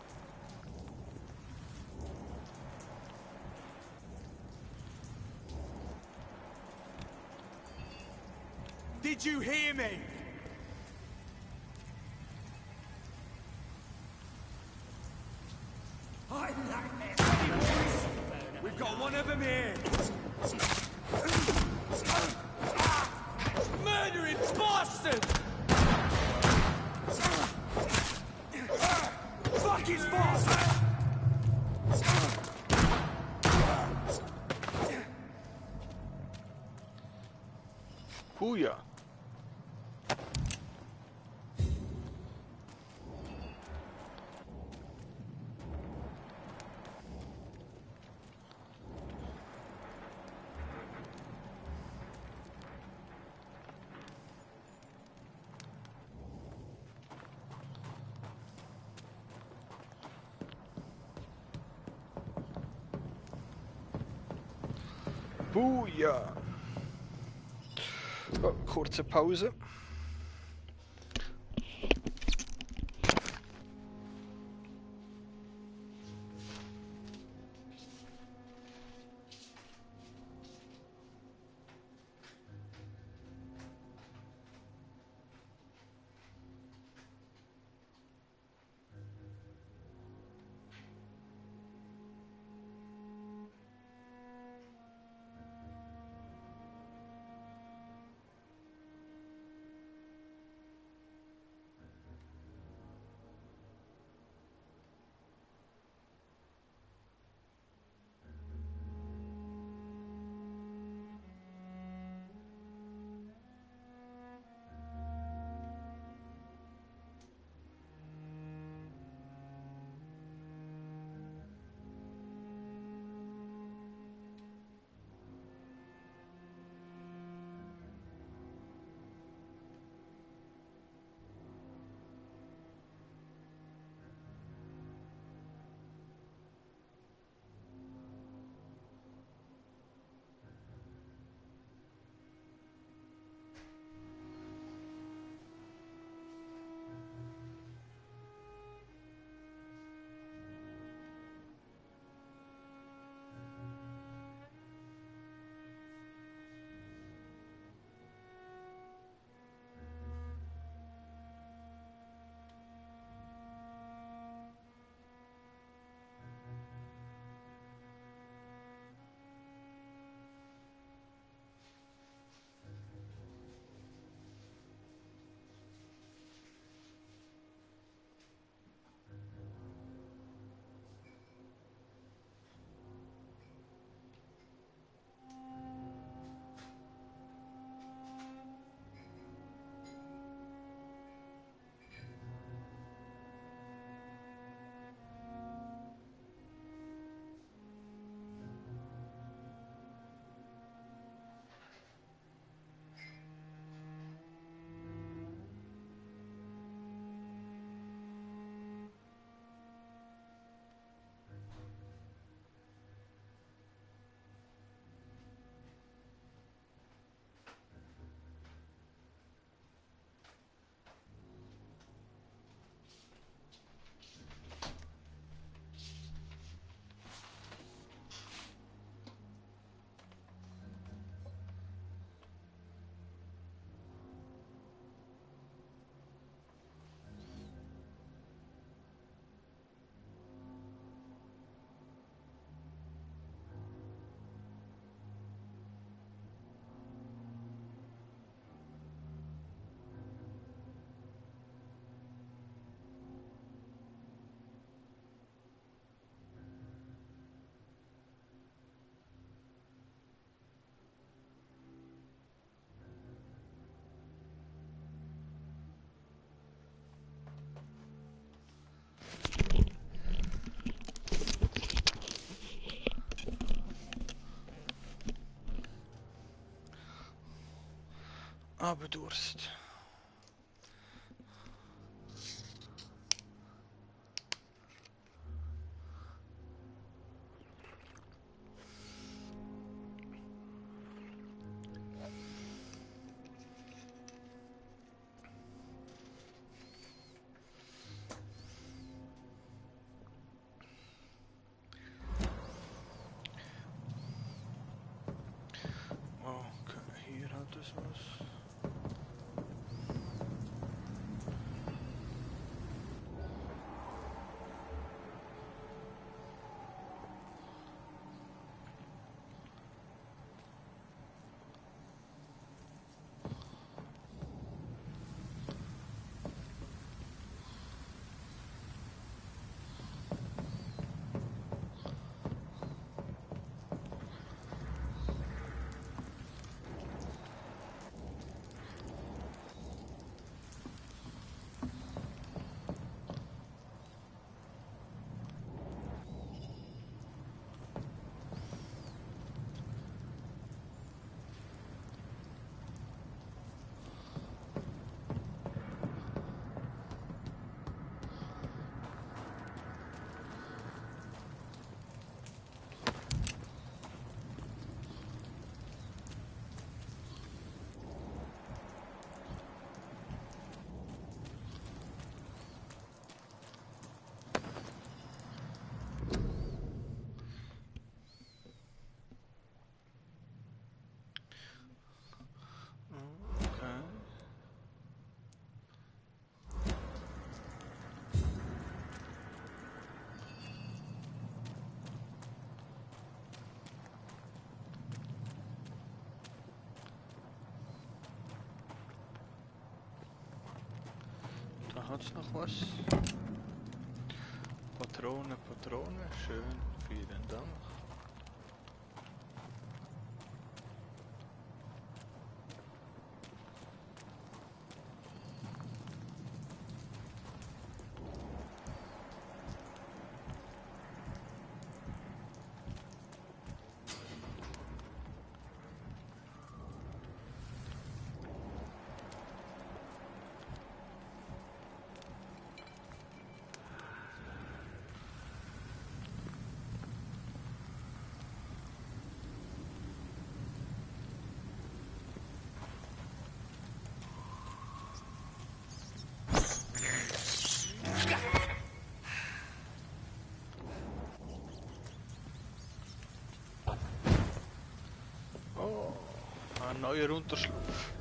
Did you hear me? I like this. We've got one of them here. Murdering bastard! Fuck his boss! Booyah. Booyah. Oh, kurze Pause. habe Durst. Hat's noch was? Patrone, schön, vielen Dank. Ein neuer Unterschlupf.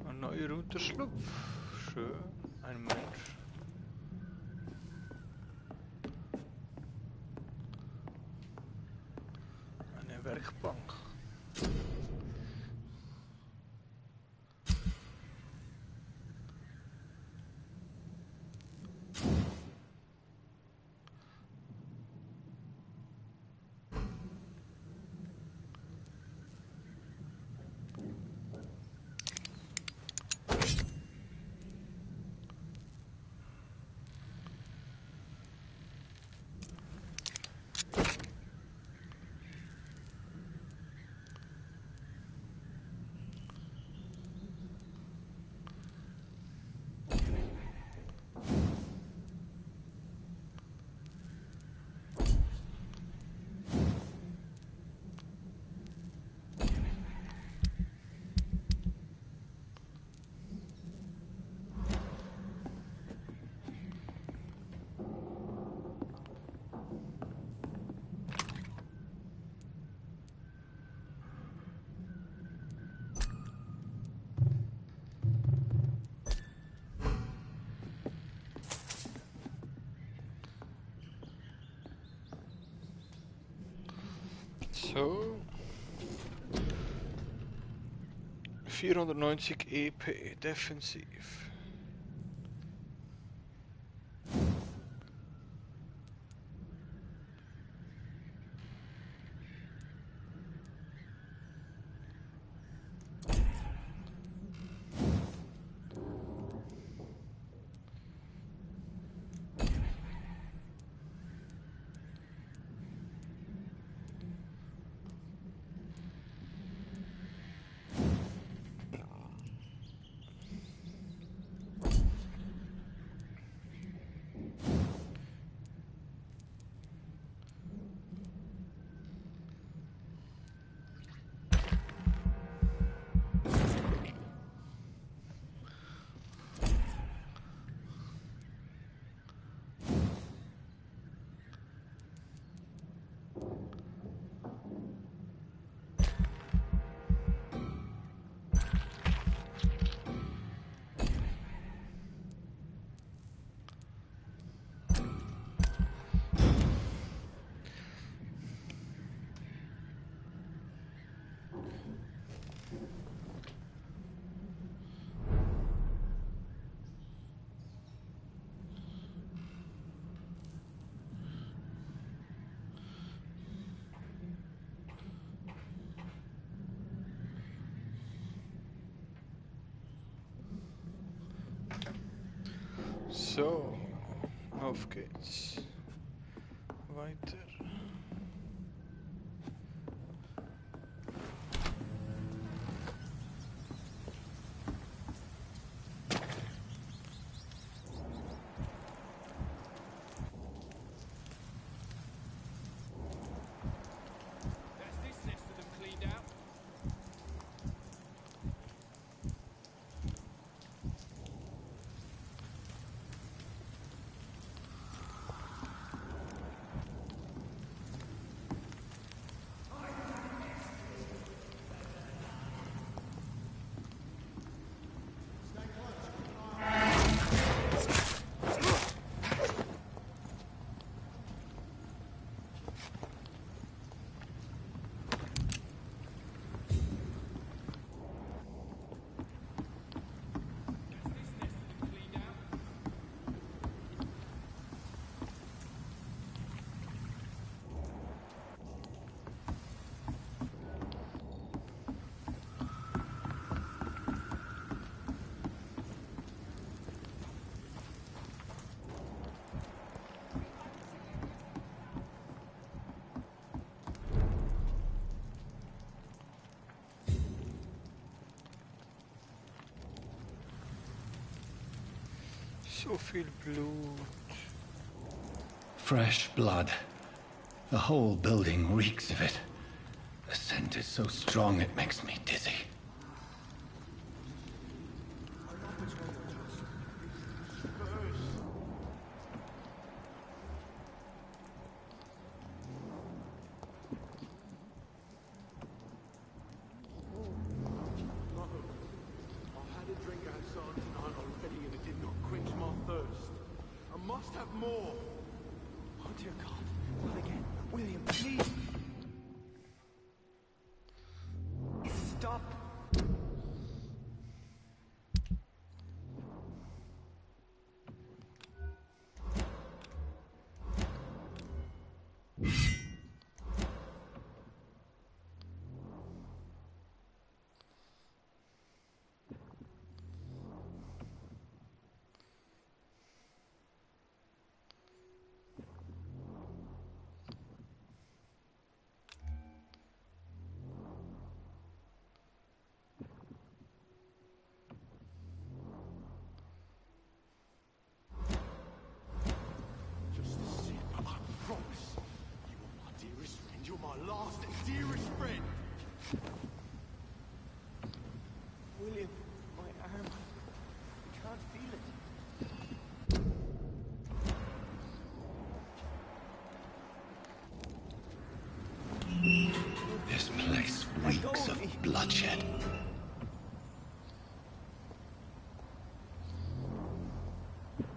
Ein neuer Unterschlupf. Schön, ein Mensch. Eine Werkbank. So. 490 EP, defensiv. So, auf geht's. Weiter. So viel Blut. Fresh blood. The whole building reeks of it. The scent is so strong it makes me dizzy. This place reeks of bloodshed.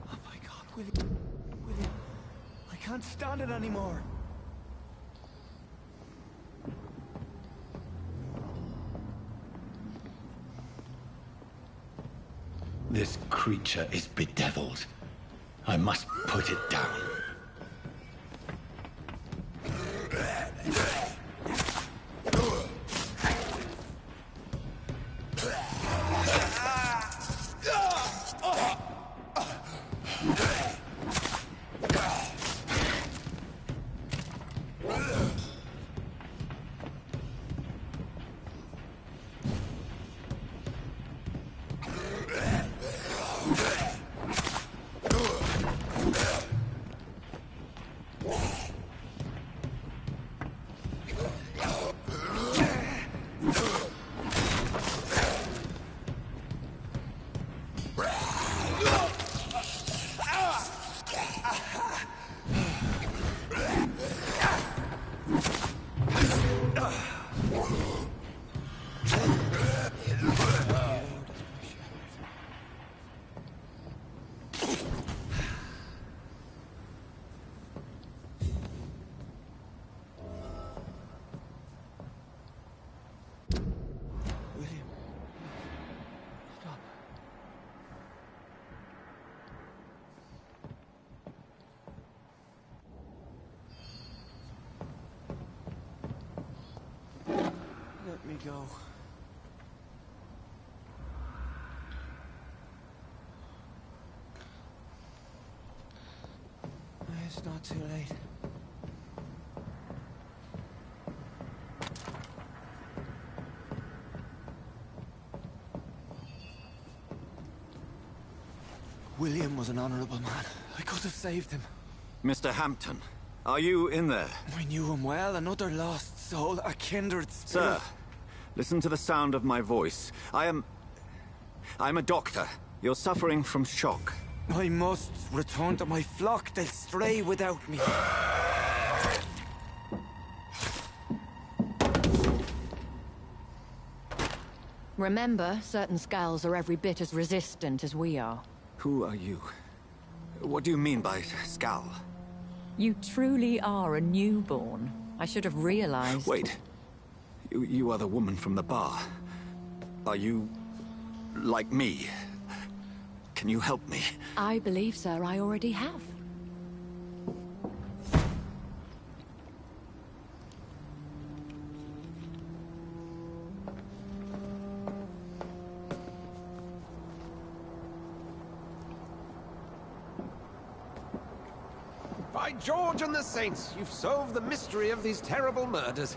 Oh my God, William, I can't stand it anymore. This creature is bedeviled. I must put it down. Let me go. it's not too late. William was an honorable man. I could have saved him. Mr. Hampton, are you in there? I knew him well, another lost soul, a kindred spirit. Sir, listen to the sound of my voice. I'm a doctor. You're suffering from shock. I must return to my flock. They'll stray without me. Remember, certain skulls are every bit as resistant as we are. Who are you? What do you mean by scowl? You truly are a newborn. I should have realized. Wait. You are the woman from the bar. Are you... like me? Can you help me? I believe, sir, I already have. By George and the Saints, you've solved the mystery of these terrible murders.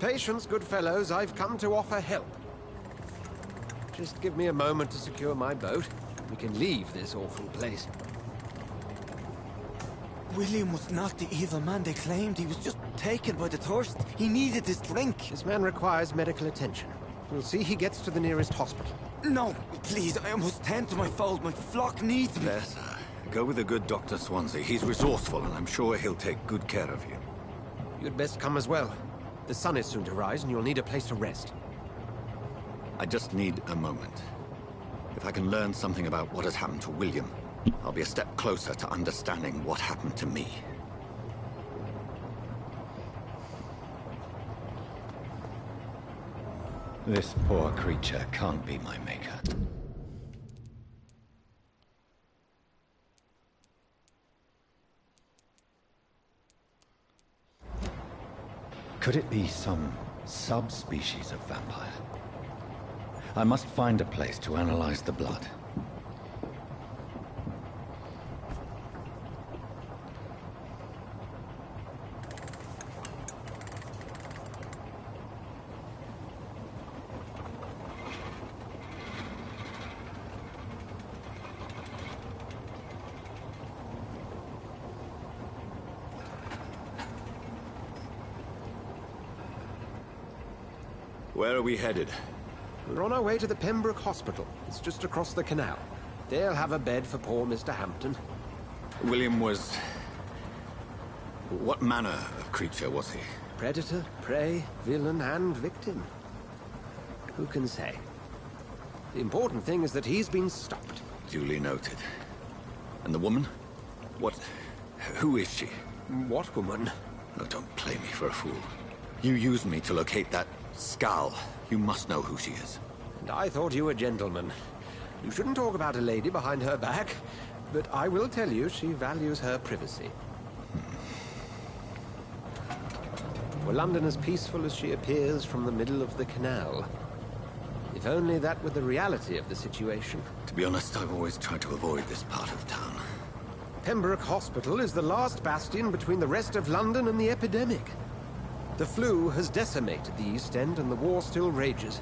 Patience, good fellows, I've come to offer help. Just give me a moment to secure my boat. We can leave this awful place. William was not the evil man they claimed. He was just taken by the thirst. He needed his drink. This man requires medical attention. We'll see he gets to the nearest hospital. No, please, I must tend to my fold. My flock needs me. There, sir. Go with the good Dr. Swansea. He's resourceful, and I'm sure he'll take good care of you. You'd best come as well. The sun is soon to rise, and you'll need a place to rest. I just need a moment. If I can learn something about what has happened to William, I'll be a step closer to understanding what happened to me. This poor creature can't be my maker. Could it be some subspecies of vampire? I must find a place to analyze the blood. Where are we headed? We're on our way to the Pembroke Hospital. It's just across the canal. They'll have a bed for poor Mr. Hampton. William was... what manner of creature was he? Predator, prey, villain, and victim. Who can say? The important thing is that he's been stopped. Duly noted. And the woman? What... who is she? What woman? Oh, don't play me for a fool. You used me to locate that skull. You must know who she is. And I thought you a gentleman. You shouldn't talk about a lady behind her back, but I will tell you she values her privacy. Were London as peaceful as she appears from the middle of the canal? If only that were the reality of the situation. To be honest, I've always tried to avoid this part of town. Pembroke Hospital is the last bastion between the rest of London and the epidemic. The flu has decimated the East End and the war still rages.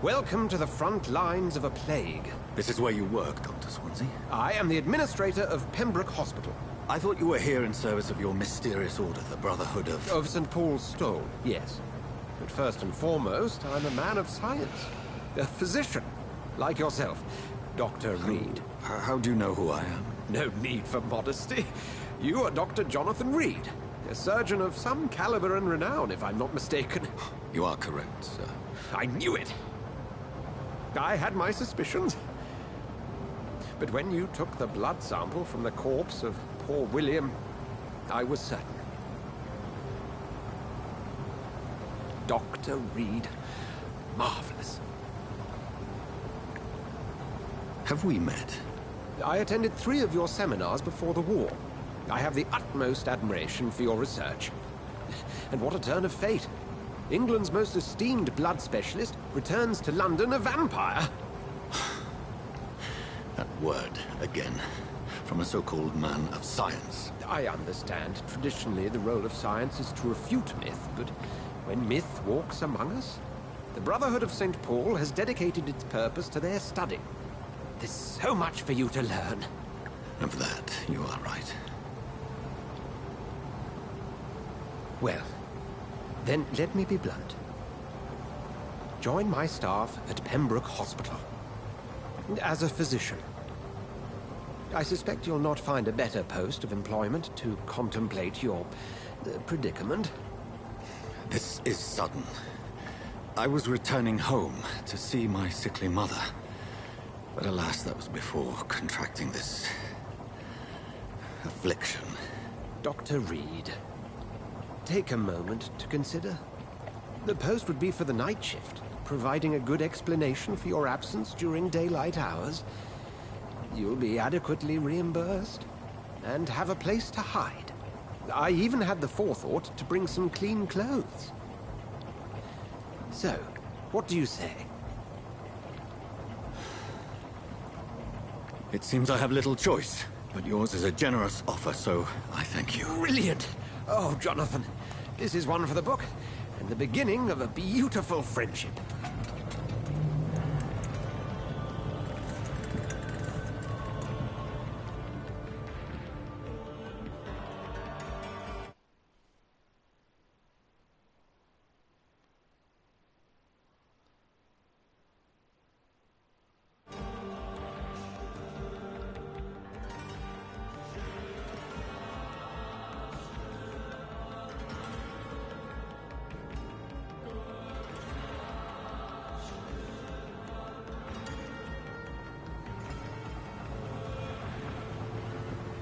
Welcome to the front lines of a plague. This is where you work, Dr. Swansea? I am the administrator of Pembroke Hospital. I thought you were here in service of your mysterious order, the Brotherhood of... Of St. Paul's Stole, yes. But first and foremost, I'm a man of science. A physician, like yourself, Dr. Reed. How do you know who I am? No need for modesty. You are Dr. Jonathan Reed. A surgeon of some caliber and renown, if I'm not mistaken. You are correct, sir. I knew it! I had my suspicions. But when you took the blood sample from the corpse of poor William, I was certain. Dr. Reed. Marvelous. Have we met? I attended 3 of your seminars before the war. I have the utmost admiration for your research. And what a turn of fate. England's most esteemed blood specialist returns to London a vampire. word again from a so-called man of science. I understand. Traditionally, the role of science is to refute myth, but when myth walks among us, the Brotherhood of St. Paul has dedicated its purpose to their study. There's so much for you to learn. Of that, you are right. Well, then let me be blunt. Join my staff at Pembroke Hospital. As a physician. I suspect you'll not find a better post of employment to contemplate your predicament. This is sudden. I was returning home to see my sickly mother. But alas, that was before contracting this affliction. Dr. Reed, take a moment to consider. The post would be for the night shift, providing a good explanation for your absence during daylight hours. You'll be adequately reimbursed and have a place to hide. I even had the forethought to bring some clean clothes. So, what do you say? It seems I have little choice, but yours is a generous offer, so I thank you. Brilliant! Oh, Jonathan, this is one for the book, and the beginning of a beautiful friendship.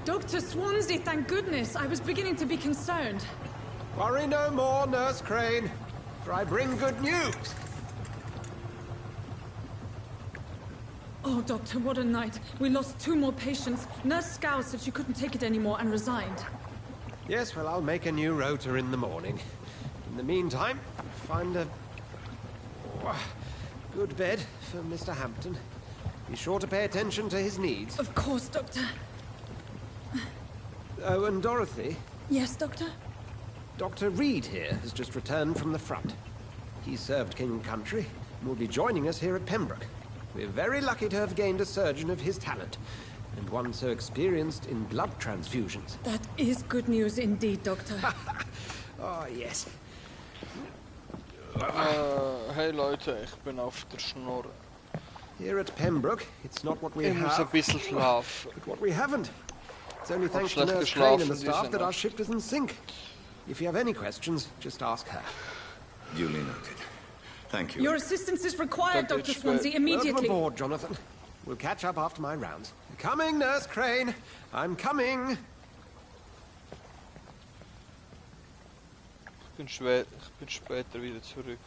Dr. Swansea, thank goodness. I was beginning to be concerned. Worry no more, Nurse Crane, for I bring good news. Oh, Doctor, what a night. We lost 2 more patients. Nurse Scow said she couldn't take it anymore and resigned. Yes, well, I'll make a new rota in the morning. In the meantime, find a good bed for Mr. Hampton. Be sure to pay attention to his needs. Of course, Doctor. Oh, and Dorothy? Yes, Doctor? Dr. Reed here has just returned from the front. He served King and Country and will be joining us here at Pembroke. We're very lucky to have gained a surgeon of his talent, and one so experienced in blood transfusions. That is good news indeed, Doctor. Oh, yes. Hey Leute, ich bin auf der Schnur. Here at Pembroke, it's not what we Ich muss ein have, bisschen schlafen. but what we haven't. It's only Hab thanks to schlecht Nurse Crane and the geschlafen staff diese that our Nacht. ship doesn't sink. If you have any questions, just ask her. Duly noted. Thank you. Your assistance is required, Danke, Dr. Spät. Swansea, Welcome immediately. aboard, Jonathan. We'll catch up after my rounds. Coming, Nurse Crane. I'm coming. Ich bin später wieder zurück.